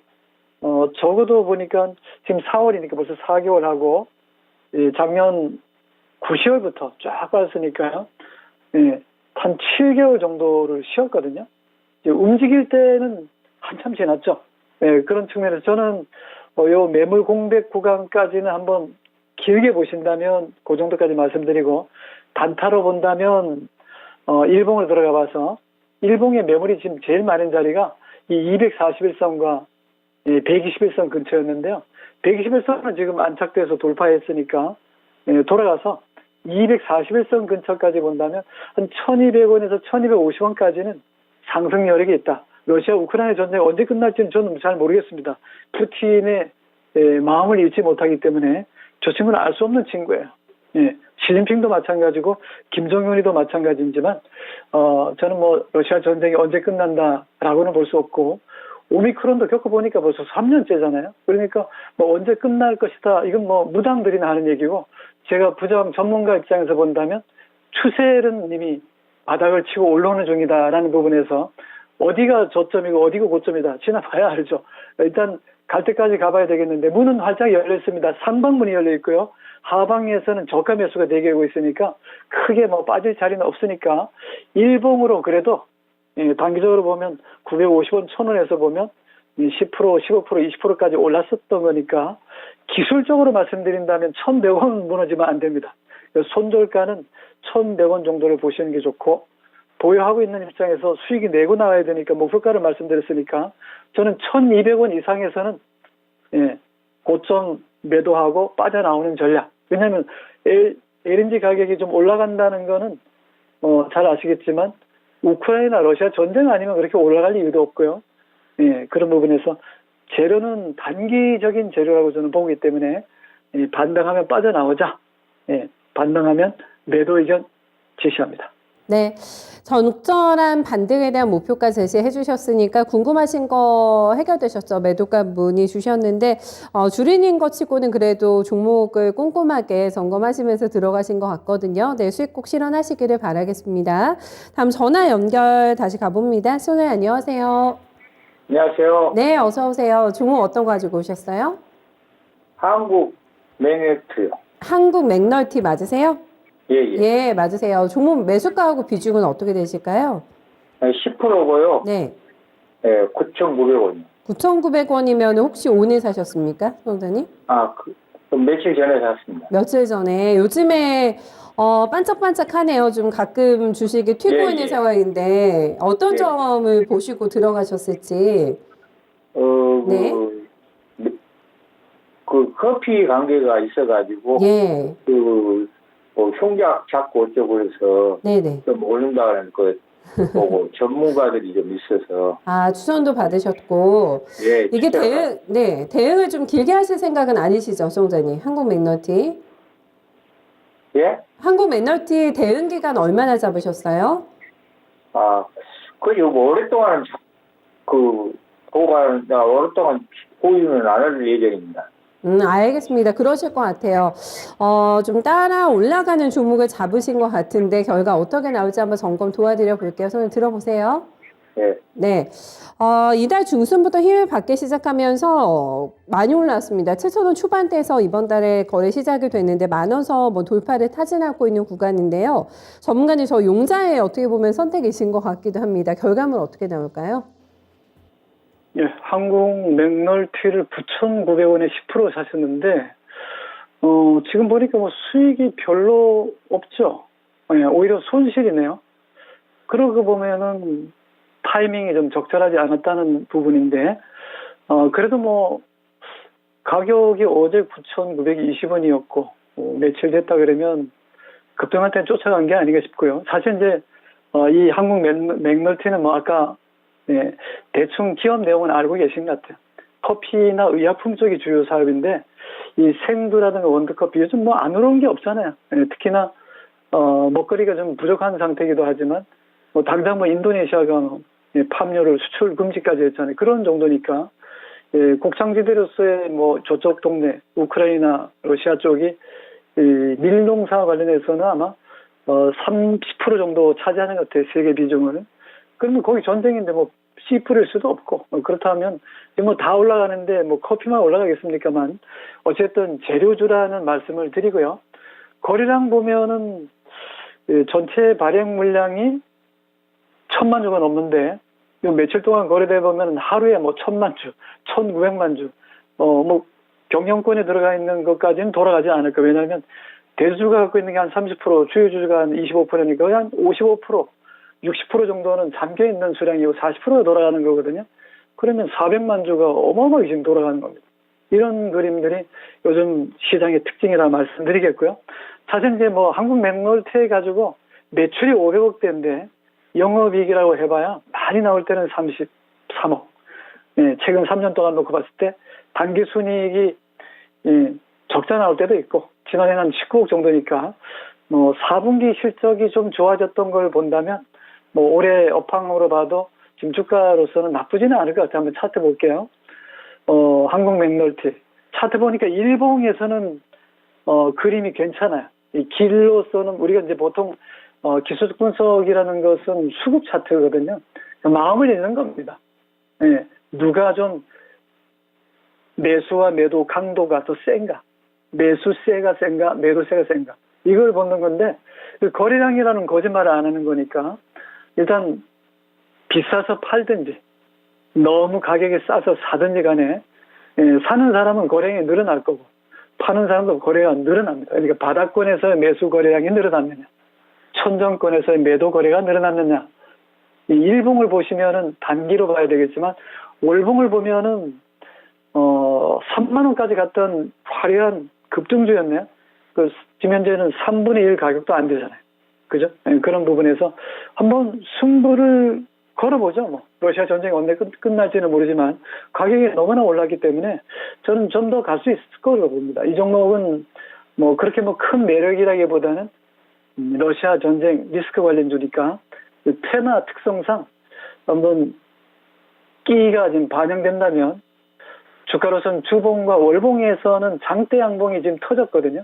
Speaker 5: 적어도 보니까 지금 4월이니까 벌써 4개월 하고 작년 9월부터 쫙 봤으니까요. 한 7개월 정도를 쉬었거든요. 움직일 때는 한참 지났죠. 그런 측면에서 저는 요 매물 공백 구간까지는 한번 길게 보신다면 그 정도까지 말씀드리고 단타로 본다면 일봉을 들어가 봐서 일봉의 매물이 지금 제일 많은 자리가 이 241선과 121선 근처였는데요. 121선은 지금 안착돼서 돌파했으니까 돌아가서 241선 근처까지 본다면 한 1200원에서 1250원까지는 상승 여력이 있다. 러시아 우크라이나 전쟁이 언제 끝날지는 저는 잘 모르겠습니다. 푸틴의 마음을 잃지 못하기 때문에 저 친구는 알 수 없는 친구예요. 시진핑도 마찬가지고 김정은이도 마찬가지지만 저는 뭐 러시아 전쟁이 언제 끝난다라고는 볼 수 없고 오미크론도 겪어보니까 벌써 3년째잖아요. 그러니까 뭐 언제 끝날 것이다. 이건 뭐 무당들이나 하는 얘기고 제가 부장 전문가 입장에서 본다면 추세는 이미 바닥을 치고 올라오는 중이다라는 부분에서 어디가 저점이고 어디가 고점이다. 지나봐야 알죠. 일단 갈 때까지 가봐야 되겠는데 문은 활짝 열려 있습니다. 상방문이 열려 있고요. 하방에서는 저가 매수가 대기하고 있으니까 크게 뭐 빠질 자리는 없으니까 일봉으로 그래도 단기적으로 보면 950원, 1000원에서 보면 10%, 15%, 20%까지 올랐었던 거니까 기술적으로 말씀드린다면 1100원 무너지면 안 됩니다. 손절가는 1100원 정도를 보시는 게 좋고 보유하고 있는 입장에서 수익이 내고 나와야 되니까 목표가를 말씀드렸으니까 저는 1200원 이상에서는 고점 매도하고 빠져나오는 전략. 왜냐하면 LNG 가격이 좀 올라간다는 거는 잘 아시겠지만 우크라이나 러시아 전쟁 아니면 그렇게 올라갈 이유도 없고요. 그런 부분에서 재료는 단기적인 재료라고 저는 보기 때문에 반등하면 빠져나오자. 반등하면 매도 의견 제시합니다.
Speaker 2: 네, 적절한 반등에 대한 목표가 제시해 주셨으니까 궁금하신 거 해결되셨죠? 매도가 문의 주셨는데 주린인 것 치고는 그래도 종목을 꼼꼼하게 점검하시면서 들어가신 것 같거든요. 네, 수익 꼭 실현하시기를 바라겠습니다. 다음 전화 연결 다시 가봅니다. 손을 안녕하세요.
Speaker 6: 안녕하세요.
Speaker 2: 네, 어서 오세요. 종목 어떤 거 가지고 오셨어요?
Speaker 6: 한국 맥네트요.
Speaker 2: 한국 맥널티 맞으세요?
Speaker 6: 예, 예.
Speaker 2: 예, 맞으세요. 종목 매수가하고 비중은 어떻게 되실까요?
Speaker 6: 10%고요.
Speaker 2: 네.
Speaker 6: 예, 9,900원이요.
Speaker 2: 9,900원이면 혹시 오늘 사셨습니까, 소장님?
Speaker 6: 며칠 전에 샀습니다.
Speaker 2: 며칠 전에. 요즘에 반짝반짝하네요. 좀 가끔 주식이 튀고
Speaker 6: 예,
Speaker 2: 있는
Speaker 6: 예.
Speaker 2: 상황인데 어떤
Speaker 6: 예.
Speaker 2: 점을 보시고 들어가셨을지. 네.
Speaker 6: 그 커피 관계가 있어가지고
Speaker 2: 예.
Speaker 6: 흉작 잡고 어쩌고 해서
Speaker 2: 네네.
Speaker 6: 좀 오른다는 거 보고 전문가들이 좀 있어서
Speaker 2: 아, 추천도 받으셨고.
Speaker 6: 예,
Speaker 2: 이게
Speaker 6: 진짜
Speaker 2: 대응을 좀 길게 하실 생각은 아니시죠, 소장님? 한국 맥널티.
Speaker 6: 예?
Speaker 2: 한국 맥널티 대응 기간 얼마나 잡으셨어요?
Speaker 6: 오랫동안 오랫동안 보유는 안 할 예정입니다.
Speaker 2: 알겠습니다. 그러실 것 같아요. 좀 따라 올라가는 종목을 잡으신 것 같은데 결과 어떻게 나올지 한번 점검 도와드려 볼게요. 손을 들어보세요.
Speaker 6: 예.
Speaker 2: 네. 이달 중순부터 힘을 받기 시작하면서 많이 올라왔습니다. 7,000원 초반대에서 이번 달에 거래 시작이 됐는데 10,000원 뭐 돌파를 타진하고 있는 구간인데요. 전문가님 저 용자에 어떻게 보면 선택이신 것 같기도 합니다. 결과물 어떻게 나올까요?
Speaker 5: 예, 한국 맥널티를 9,900원에 10% 사셨는데, 지금 보니까 뭐 수익이 별로 없죠. 오히려 손실이네요. 그러고 보면은 타이밍이 좀 적절하지 않았다는 부분인데, 그래도 뭐, 가격이 어제 9,920원이었고, 며칠 됐다 그러면 급등한테 쫓아간 게 아닌가 싶고요. 사실 이제, 이 한국 맥널티는 뭐 아까 대충 기업 내용은 알고 계신 것 같아요. 커피나 의약품 쪽이 주요 사업인데 이 생두라든가 원두커피 요즘 뭐 안 오른 게 없잖아요. 특히나 먹거리가 좀 부족한 상태이기도 하지만 뭐 당장 뭐 인도네시아가 팜유를 수출 금지까지 했잖아요. 그런 정도니까 곡창지대로서의 뭐 저쪽 동네 우크라이나 러시아 쪽이 밀농사 관련해서는 아마 30% 정도 차지하는 것 같아요. 세계 비중을. 그러면 거기 전쟁인데 뭐 C%일 수도 없고 그렇다면 뭐 다 올라가는데 뭐 커피만 올라가겠습니까만 어쨌든 재료주라는 말씀을 드리고요. 거래량 보면은 전체 발행 물량이 1,000만 주가 넘는데 요 며칠 동안 거래돼 보면 하루에 뭐 1,000만 주, 1,900만 주, 뭐 경영권에 들어가 있는 것까지는 돌아가지 않을까. 왜냐하면 대주주가 갖고 있는 게 한 30%, 주요주주가 한 25%니까 거의 한 55%, 60% 정도는 잠겨 있는 수량이고 40%가 돌아가는 거거든요. 그러면 400만 주가 어마어마하게 지금 돌아가는 겁니다. 이런 그림들이 요즘 시장의 특징이라 말씀드리겠고요. 사실 이제 뭐 한국 맥몰트에 가지고 매출이 500억대인데 영업이익이라고 해봐야 많이 나올 때는 33억. 예, 최근 3년 동안 놓고 봤을 때 당기순이익이 적자 나올 때도 있고 지난해는 한 19억 정도니까 뭐 4분기 실적이 좀 좋아졌던 걸 본다면 뭐 올해 업황으로 봐도 지금 주가로서는 나쁘지는 않을 것 같아요. 한번 차트 볼게요. 한국 맥몰트 차트 보니까 일봉에서는 그림이 괜찮아요. 이 길로서는 우리가 이제 보통 기술적 분석이라는 것은 수급 차트거든요. 마음을 읽는 겁니다. 예, 누가 좀 매수와 매도 강도가 더 센가, 매수세가 센가, 매도세가 센가 이걸 보는 건데 그 거래량이라는 거짓말을 안 하는 거니까 일단 비싸서 팔든지 너무 가격이 싸서 사든지 간에 사는 사람은 거래량이 늘어날 거고 파는 사람도 거래가 늘어납니다. 그러니까 바닥권에서의 매수 거래량이 늘어났느냐, 천정권에서의 매도 거래가 늘어났느냐. 이 일봉을 보시면은 단기로 봐야 되겠지만 월봉을 보면은 3만 원까지 갔던 화려한 급등주였네요. 지금 현재는 3분의 1 가격도 안 되잖아요. 그죠? 그런 부분에서 한번 승부를 걸어보죠. 뭐 러시아 전쟁이 언제 끝날지는 모르지만 가격이 너무나 올랐기 때문에 저는 좀 더 갈 수 있을 거라고 봅니다. 이 종목은 뭐 그렇게 뭐 큰 매력이라기보다는 러시아 전쟁 리스크 관련주니까 테마 특성상 한번 끼가 지금 반영된다면 주가로서는 주봉과 월봉에서는 장대 양봉이 지금 터졌거든요.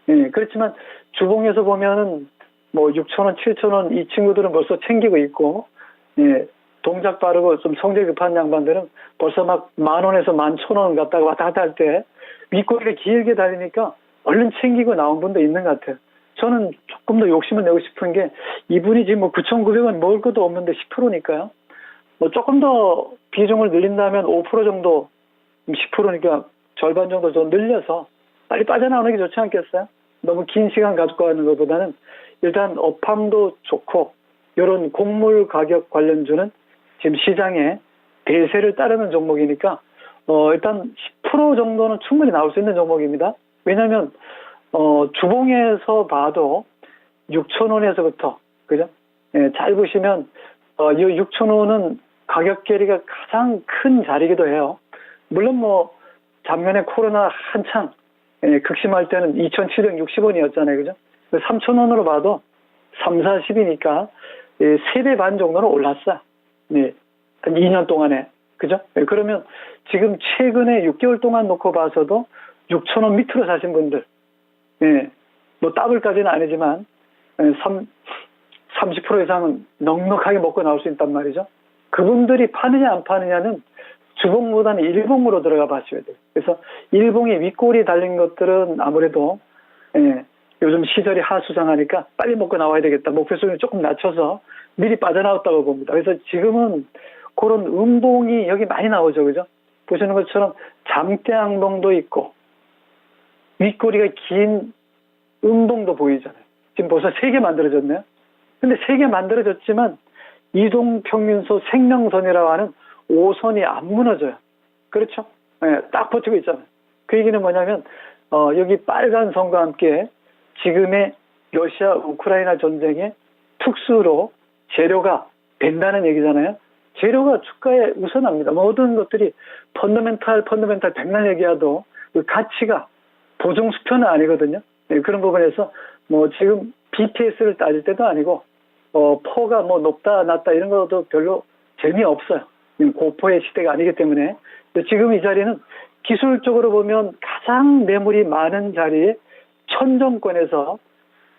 Speaker 5: 예, 그렇지만 주봉에서 보면은 뭐 6,000원, 7,000원 이 친구들은 벌써 챙기고 있고, 예, 동작 빠르고 좀 성질 급한 양반들은 벌써 막 10,000원에서 11,000원 갔다가 왔다 갔다 할 때 윗꼬리가 길게 달리니까 얼른 챙기고 나온 분도 있는 것 같아요. 저는 조금 더 욕심을 내고 싶은 게 이분이 지금 뭐 9,900원 먹을 것도 없는데 10%니까요. 뭐 조금 더 비중을 늘린다면 5% 정도, 10%니까 절반 정도 더 늘려서 빨리 빠져나오는 게 좋지 않겠어요? 너무 긴 시간 가지고 가는 것보다는 일단 업황도 좋고 이런 곡물 가격 관련주는 지금 시장에 대세를 따르는 종목이니까 일단 10% 정도는 충분히 나올 수 있는 종목입니다. 왜냐하면 주봉에서 봐도 6,000원에서부터 그죠? 예, 잘 보시면 이 6,000원은 가격 괴리가 가장 큰 자리이기도 해요. 물론 뭐 작년에 코로나 한창 극심할 때는 2,760원이었잖아요. 그죠? 3,000원으로 봐도 3, 40이니까 3배 반 정도는 올랐어. 네. 한 2년 동안에. 그죠? 네. 그러면 지금 최근에 6개월 동안 놓고 봐서도 6,000원 밑으로 사신 분들, 예, 뭐 더블까지는 아니지만 30% 이상은 넉넉하게 먹고 나올 수 있단 말이죠. 그분들이 파느냐 안 파느냐는 주봉보다는 일봉으로 들어가 봐셔야 돼요. 그래서 일봉에 윗골이 달린 것들은 아무래도 요즘 시절이 하수장하니까 빨리 먹고 나와야 되겠다. 목표 수준을 조금 낮춰서 미리 빠져나왔다고 봅니다. 그래서 지금은 그런 음봉이 여기 많이 나오죠. 그죠? 보시는 것처럼 장대양봉도 있고 윗꼬리가 긴 음봉도 보이잖아요. 지금 벌써 3개 만들어졌네요. 근데 3개 만들어졌지만 이동평균소 생명선이라고 하는 5선이 안 무너져요. 그렇죠? 네, 딱 버티고 있잖아요. 그 얘기는 뭐냐면 여기 빨간 선과 함께 지금의 러시아 우크라이나 전쟁의 특수로 재료가 된다는 얘기잖아요. 재료가 주가에 우선합니다. 모든 것들이 펀더멘탈 백날 얘기해도 그 가치가 보증수표는 아니거든요. 네, 그런 부분에서 뭐 지금 BTS를 따질 때도 아니고 포가 뭐 높다 낮다 이런 것도 별로 재미없어요. 고포의 시대가 아니기 때문에 지금 이 자리는 기술적으로 보면 가장 매물이 많은 자리에 천정권에서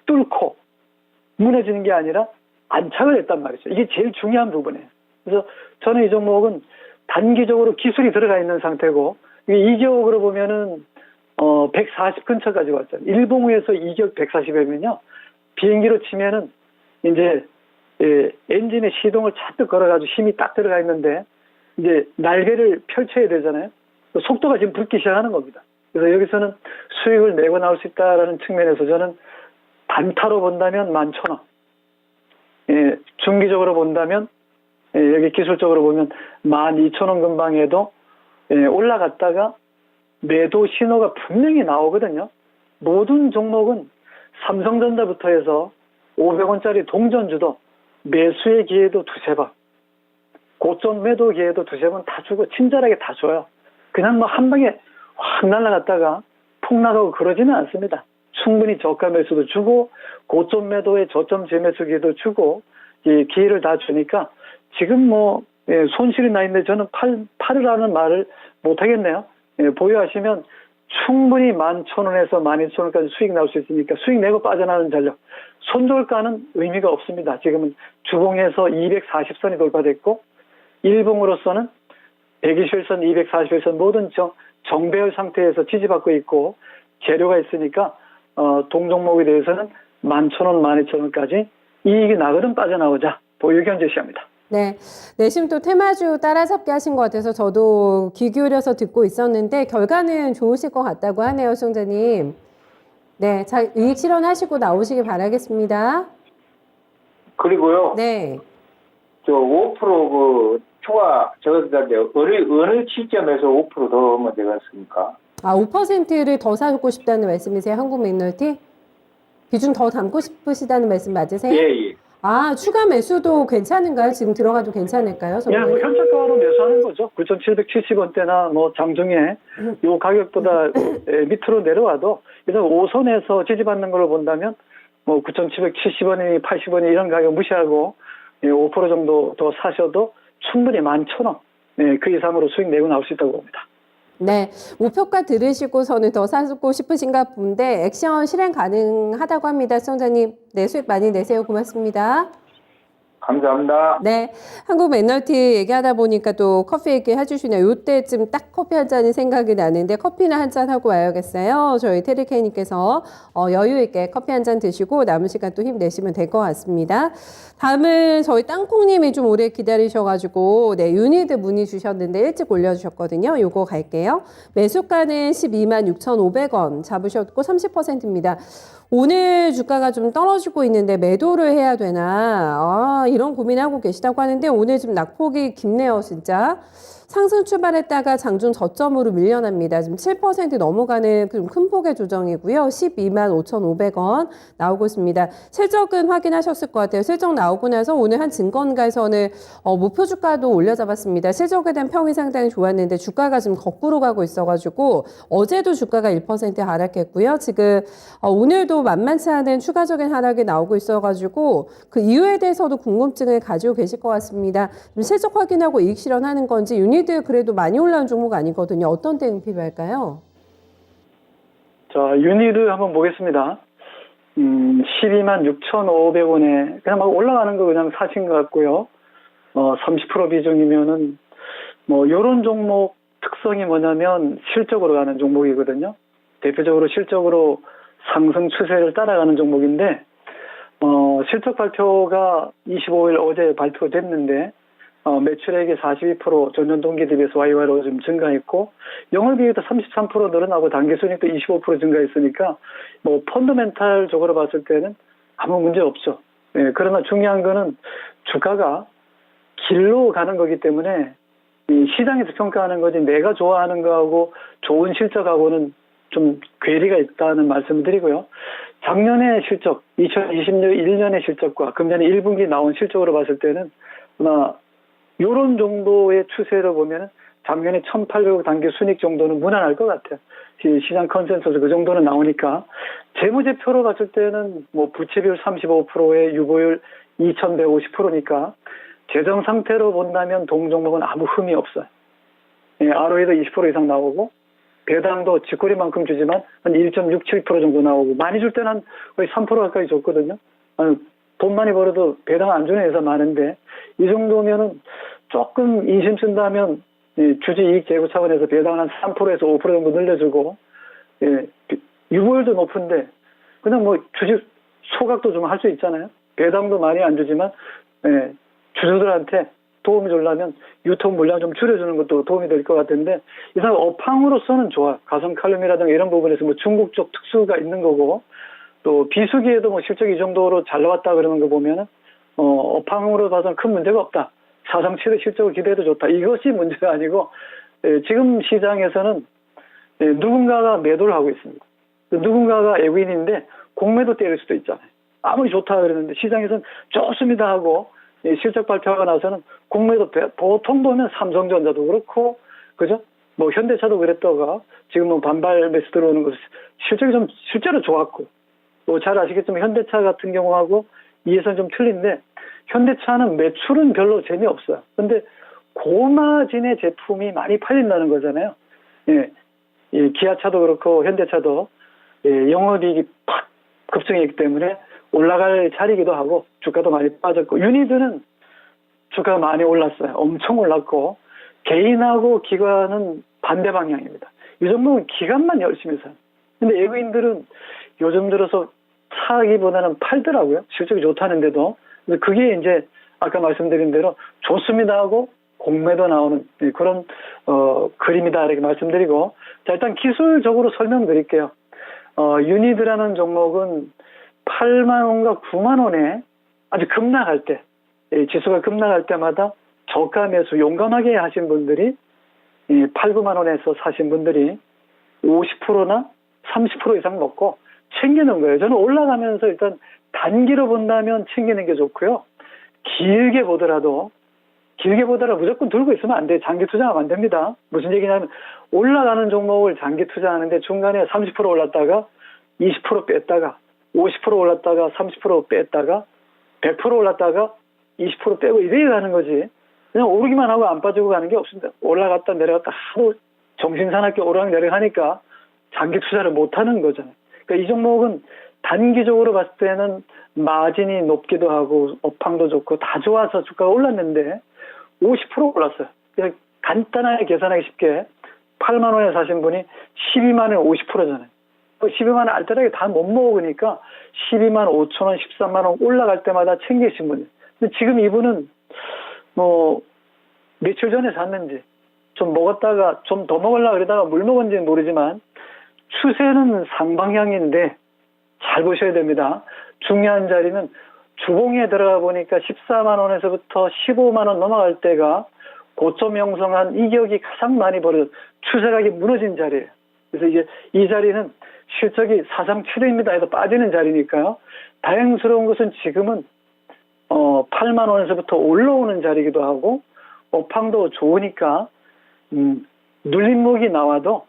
Speaker 5: 뚫고 무너지는 게 아니라 안착을 했단 말이죠. 이게 제일 중요한 부분이에요. 그래서 저는 이 종목은 단기적으로 기술이 들어가 있는 상태고 이격으로 보면은 140 근처까지 왔잖아요. 일봉에서 이격 140이면요. 비행기로 치면은 이제 엔진의 시동을 잔뜩 걸어가지고 힘이 딱 들어가 있는데 이제 날개를 펼쳐야 되잖아요. 속도가 지금 붙기 시작하는 겁니다. 그래서 여기서는 수익을 내고 나올 수 있다라는 측면에서 저는 단타로 본다면 11,000원. 예, 중기적으로 본다면 여기 기술적으로 보면 12,000원 근방에도 올라갔다가 매도 신호가 분명히 나오거든요. 모든 종목은 삼성전자부터 해서 500원짜리 동전주도 매수의 기회도 두세 번, 고점 매도 기회도 두세 번 다 주고 친절하게 다 줘요. 그냥 뭐 한 방에 확 날아갔다가 폭 나가고 그러지는 않습니다. 충분히 저가 매수도 주고 고점 매도에 저점 재매수 기회도 주고 기회를 다 주니까 지금 뭐 손실이 나 있는데 저는 팔으라는 말을 못 하겠네요. 보유하시면 충분히 11,000원에서 12,000원까지 수익 나올 수 있으니까 수익 내고 빠져나가는 전략. 손절가는 의미가 없습니다. 지금은 주봉에서 240선이 돌파됐고 일봉으로서는 121선, 241선 모든 정배열 상태에서 지지받고 있고 재료가 있으니까 동종목에 대해서는 11,000원, 12,000원까지 이익이 나거든 빠져나오자 보유견 제시합니다.
Speaker 2: 네, 내심 또 테마주 따라잡기 하신 것 같아서 저도 귀 기울여서 듣고 있었는데 결과는 좋으실 것 같다고 하네요, 시청자님. 네, 잘 이익 실현하시고 나오시기 바라겠습니다.
Speaker 6: 그리고요.
Speaker 2: 네.
Speaker 6: 저 5% 그 추가 저기가 이제 어느 시점에서 5% 더 하면 되겠습니까?
Speaker 2: 아, 5%를 더 사고 싶다는 말씀이세요? 한국 맥널티? 비중 더 담고 싶으시다는 말씀 맞으세요?
Speaker 6: 예.
Speaker 2: 아, 추가 매수도 괜찮은가요? 지금 들어가도 괜찮을까요?
Speaker 5: 뭐 현재가로 매수하는 거죠. 9,770원대나 뭐 장중에 요 가격보다 밑으로 내려와도 일단 5선에서 지지받는 걸로 본다면 뭐 9,770원이니 80원이 이런 가격 무시하고 5% 정도 더 사셔도 충분히 11,000원 그 이상으로 수익 내고 나올 수 있다고 봅니다.
Speaker 2: 네, 목표가 들으시고서는 더 사고 싶으신가 본데 액션 실행 가능하다고 합니다. 시청자님, 네, 수익 많이 내세요. 고맙습니다.
Speaker 6: 감사합니다.
Speaker 2: 네, 한국 맥널티 얘기하다 보니까 또 커피 얘기 해주시네요. 요때쯤 딱 커피 한 잔이 생각이 나는데 커피나 한 잔 하고 와야겠어요. 저희 테리케이님께서 여유 있게 커피 한 잔 드시고 남은 시간 또 힘내시면 될 것 같습니다. 다음은 저희 땅콩님이 좀 오래 기다리셔가지고 네, 유니드 문의 주셨는데 일찍 올려주셨거든요. 요거 갈게요. 매수가는 126,500원 잡으셨고 30%입니다. 오늘 주가가 좀 떨어지고 있는데 매도를 해야 되나 이런 고민하고 계시다고 하는데 오늘 좀 낙폭이 깊네요. 진짜 상승 출발했다가 장중 저점으로 밀려납니다. 지금 7% 넘어가는 좀 큰 폭의 조정이고요. 125,500원 나오고 있습니다. 실적은 확인하셨을 것 같아요. 실적 나오고 나서 오늘 한 증권가에서는 목표 주가도 올려잡았습니다. 실적에 대한 평이 상당히 좋았는데 주가가 지금 거꾸로 가고 있어가지고 어제도 주가가 1% 하락했고요. 지금 오늘도 만만치 않은 추가적인 하락이 나오고 있어가지고 그 이유에 대해서도 궁금증을 가지고 계실 것 같습니다. 실적 확인하고 이익 실현하는 건지 유니드 그래도 많이 올라온 종목 아니거든요. 어떤 대응 필요할까요?
Speaker 5: 자, 유니드 한번 보겠습니다. 126,500원에 그냥 막 올라가는 거 그냥 사신 것 같고요. 30% 비중이면은 뭐 요런 종목 특성이 뭐냐면 실적으로 가는 종목이거든요. 대표적으로 실적으로 상승 추세를 따라가는 종목인데 실적 발표가 25일 어제 발표됐는데 매출액이 42% 전년 동기 대비해서 YY로 좀 증가했고 영업이익도 33% 늘어나고 당기순이익도 25% 증가했으니까 뭐 펀더멘탈적으로 봤을 때는 아무 문제 없죠. 그러나 중요한 거는 주가가 길로 가는 거기 때문에 이 시장에서 평가하는 거지 내가 좋아하는 거하고 좋은 실적하고는 좀 괴리가 있다는 말씀을 드리고요. 작년의 실적, 2021년의 실적과 금년에 1분기 나온 실적으로 봤을 때는 아마 요런 정도의 추세로 보면 작년에 1,800억 단기 순익 정도는 무난할 것 같아요. 시장 컨센서스 그 정도는 나오니까 재무제표로 봤을 때는 뭐 부채 비율 35%에 유보율 2,150%니까 재정 상태로 본다면 동종목은 아무 흠이 없어요. ROE도 20% 이상 나오고 배당도 쥐꼬리만큼 주지만 한 1.67% 정도 나오고 많이 줄 때는 한 거의 3% 가까이 줬거든요. 돈 많이 벌어도 배당 안 주는 회사 많은데 이 정도면은 조금 인심 쓴다면 주주 이익 제고 차원에서 배당 한 3%에서 5% 정도 늘려주고 유보율도 높은데 그냥 뭐 주주 소각도 좀 할 수 있잖아요. 배당도 많이 안 주지만 주주들한테 도움이 주려면 유통 물량 좀 줄여주는 것도 도움이 될 것 같은데 이 사람 업황으로서는 좋아. 가성 칼륨이라든가 이런 부분에서 뭐 중국 쪽 특수가 있는 거고 또 비수기에도 뭐 실적이 이 정도로 잘 나왔다 그러는 거 보면은 업황으로 봐서는 큰 문제가 없다. 사상 최대 실적을 기대해도 좋다. 이것이 문제가 아니고 지금 시장에서는 누군가가 매도를 하고 있습니다. 누군가가 외국인인데 공매도 때릴 수도 있잖아요. 아무리 좋다 그러는데 시장에서는 좋습니다 하고 실적 발표가 나서는 공매도 보통 보면 삼성전자도 그렇고 그죠? 뭐 현대차도 그랬다가 지금은 반발 매수 들어오는 것은 실적이 좀 실제로 좋았고 뭐 잘 아시겠지만 현대차 같은 경우하고 이해선 좀 틀린데 현대차는 매출은 별로 재미없어요. 근데 고마진의 제품이 많이 팔린다는 거잖아요. 예, 기아차도 그렇고 현대차도 영업이익이 팍 급증했기 때문에 올라갈 자리이기도 하고 주가도 많이 빠졌고 유니드는 주가가 많이 올랐어요. 엄청 올랐고 개인하고 기관은 반대 방향입니다. 이 정도는 기관만 열심히 사요. 근데 외국인들은 요즘 들어서 사기보다는 팔더라고요. 실적이 좋다는데도. 그게 이제 아까 말씀드린 대로 좋습니다 하고 공매도 나오는 그런 그림이다 이렇게 말씀드리고 자 일단 기술적으로 설명드릴게요. 유니드라는 종목은 8만 원과 9만 원에 아주 급락할 때 지수가 급락할 때마다 저가 매수 용감하게 하신 분들이 8, 9만 원에서 사신 분들이 50%나 30% 이상 먹고 챙기는 거예요. 저는 올라가면서 일단 단기로 본다면 챙기는 게 좋고요. 길게 보더라도 무조건 들고 있으면 안 돼요. 장기 투자하면 안 됩니다. 무슨 얘기냐면 올라가는 종목을 장기 투자하는데 중간에 30% 올랐다가 20% 뺐다가 50% 올랐다가 30% 뺐다가 100% 올랐다가 20% 빼고 이래야 가는 거지. 그냥 오르기만 하고 안 빠지고 가는 게 없습니다. 올라갔다 내려갔다 하도 정신사납게 오르락내리락 하니까 장기 투자를 못하는 거잖아요. 그러니까 이 종목은 단기적으로 봤을 때는 마진이 높기도 하고 업황도 좋고 다 좋아서 주가가 올랐는데 50% 올랐어요. 그냥 간단하게 계산하기 쉽게 8만 원에 사신 분이 12만 원에 50%잖아요. 12만 원 알뜰하게 다 못 먹으니까 12만 5천 원, 13만 원 올라갈 때마다 챙기신 분이에요. 근데 지금 이분은 뭐 며칠 전에 샀는지 좀 먹었다가 좀 더 먹으려고 그러다가 물 먹은지는 모르지만 추세는 상방향인데 잘 보셔야 됩니다. 중요한 자리는 주봉에 들어가 보니까 14만 원에서부터 15만 원 넘어갈 때가 고점 형성한 이격이 가장 많이 벌어져 추세각이 무너진 자리예요. 그래서 이제 이 자리는 실적이 사상 최대입니다 해서 빠지는 자리니까요. 다행스러운 것은 지금은 8만 원에서부터 올라오는 자리이기도 하고 업황도 좋으니까 눌림목이 나와도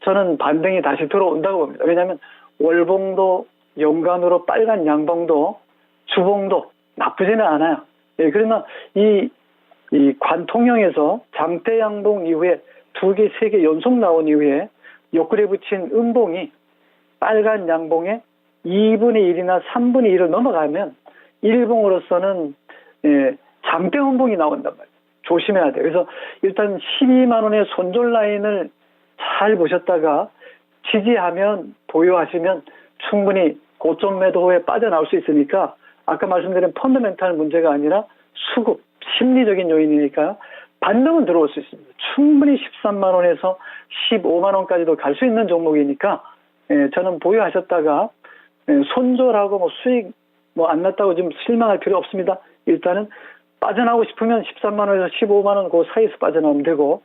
Speaker 5: 저는 반등이 다시 들어온다고 봅니다. 왜냐하면 월봉도 연간으로 빨간 양봉도 주봉도 나쁘지는 않아요. 예, 그러나 이 관통형에서 장대 양봉 이후에 2개, 3개 연속 나온 이후에 옆구리에 붙인 음봉이 빨간 양봉에 2분의 1이나 3분의 1을 넘어가면 일봉으로서는 장대 음봉이 나온단 말이에요. 조심해야 돼요. 그래서 일단 12만 원의 손절 라인을 잘 보셨다가 지지하면 보유하시면 충분히 고점 매도 후에 빠져나올 수 있으니까 아까 말씀드린 펀더멘탈 문제가 아니라 수급, 심리적인 요인이니까 반등은 들어올 수 있습니다. 충분히 13만 원에서 15만 원까지도 갈 수 있는 종목이니까 저는 보유하셨다가 손절하고 뭐 수익 뭐 안 났다고 지금 실망할 필요 없습니다. 일단은 빠져나오고 싶으면 13만 원에서 15만 원 그 사이에서 빠져나오면 되고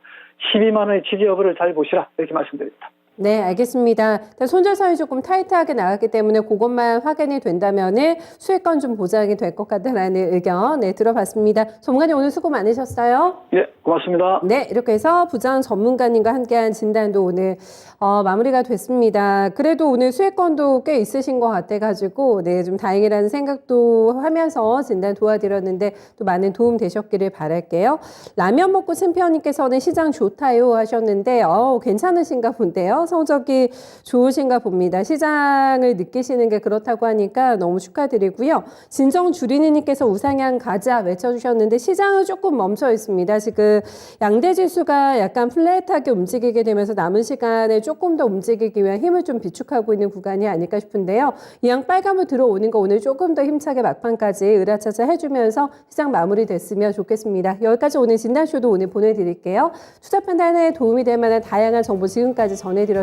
Speaker 5: 12만 원의 지지 여부를 잘 보시라 이렇게 말씀드립니다.
Speaker 2: 네, 알겠습니다. 손절선이 조금 타이트하게 나왔기 때문에 그것만 확인이 된다면은 수익권 좀 보장이 될 것 같다라는 의견 들어봤습니다. 전문가님 오늘 수고 많으셨어요.
Speaker 5: 네, 고맙습니다.
Speaker 2: 네, 이렇게 해서 부장 전문가님과 함께한 진단도 오늘 마무리가 됐습니다. 그래도 오늘 수익권도 꽤 있으신 것 같아가지고 좀 다행이라는 생각도 하면서 진단 도와드렸는데 또 많은 도움 되셨기를 바랄게요. 라면 먹고 챔피언님께서는 시장 좋다요 하셨는데 괜찮으신가 본데요. 성적이 좋으신가 봅니다. 시장을 느끼시는 게 그렇다고 하니까 너무 축하드리고요. 진정주린이님께서 우상향 가자 외쳐주셨는데 시장은 조금 멈춰 있습니다. 지금 양대지수가 약간 플랫하게 움직이게 되면서 남은 시간에 조금 더 움직이기 위한 힘을 좀 비축하고 있는 구간이 아닐까 싶은데요. 이왕 빨간불 들어오는 거 오늘 조금 더 힘차게 막판까지 으라차차 해주면서 시장 마무리됐으면 좋겠습니다. 여기까지 오늘 진단쇼도 오늘 보내드릴게요. 투자 판단에 도움이 될 만한 다양한 정보 지금까지 전해드렸습니다.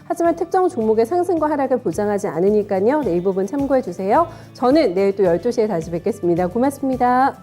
Speaker 2: 하지만 특정 종목의 상승과 하락을 보장하지 않으니까요. 이 부분 참고해 주세요. 저는 내일 또 12시에 다시 뵙겠습니다. 고맙습니다.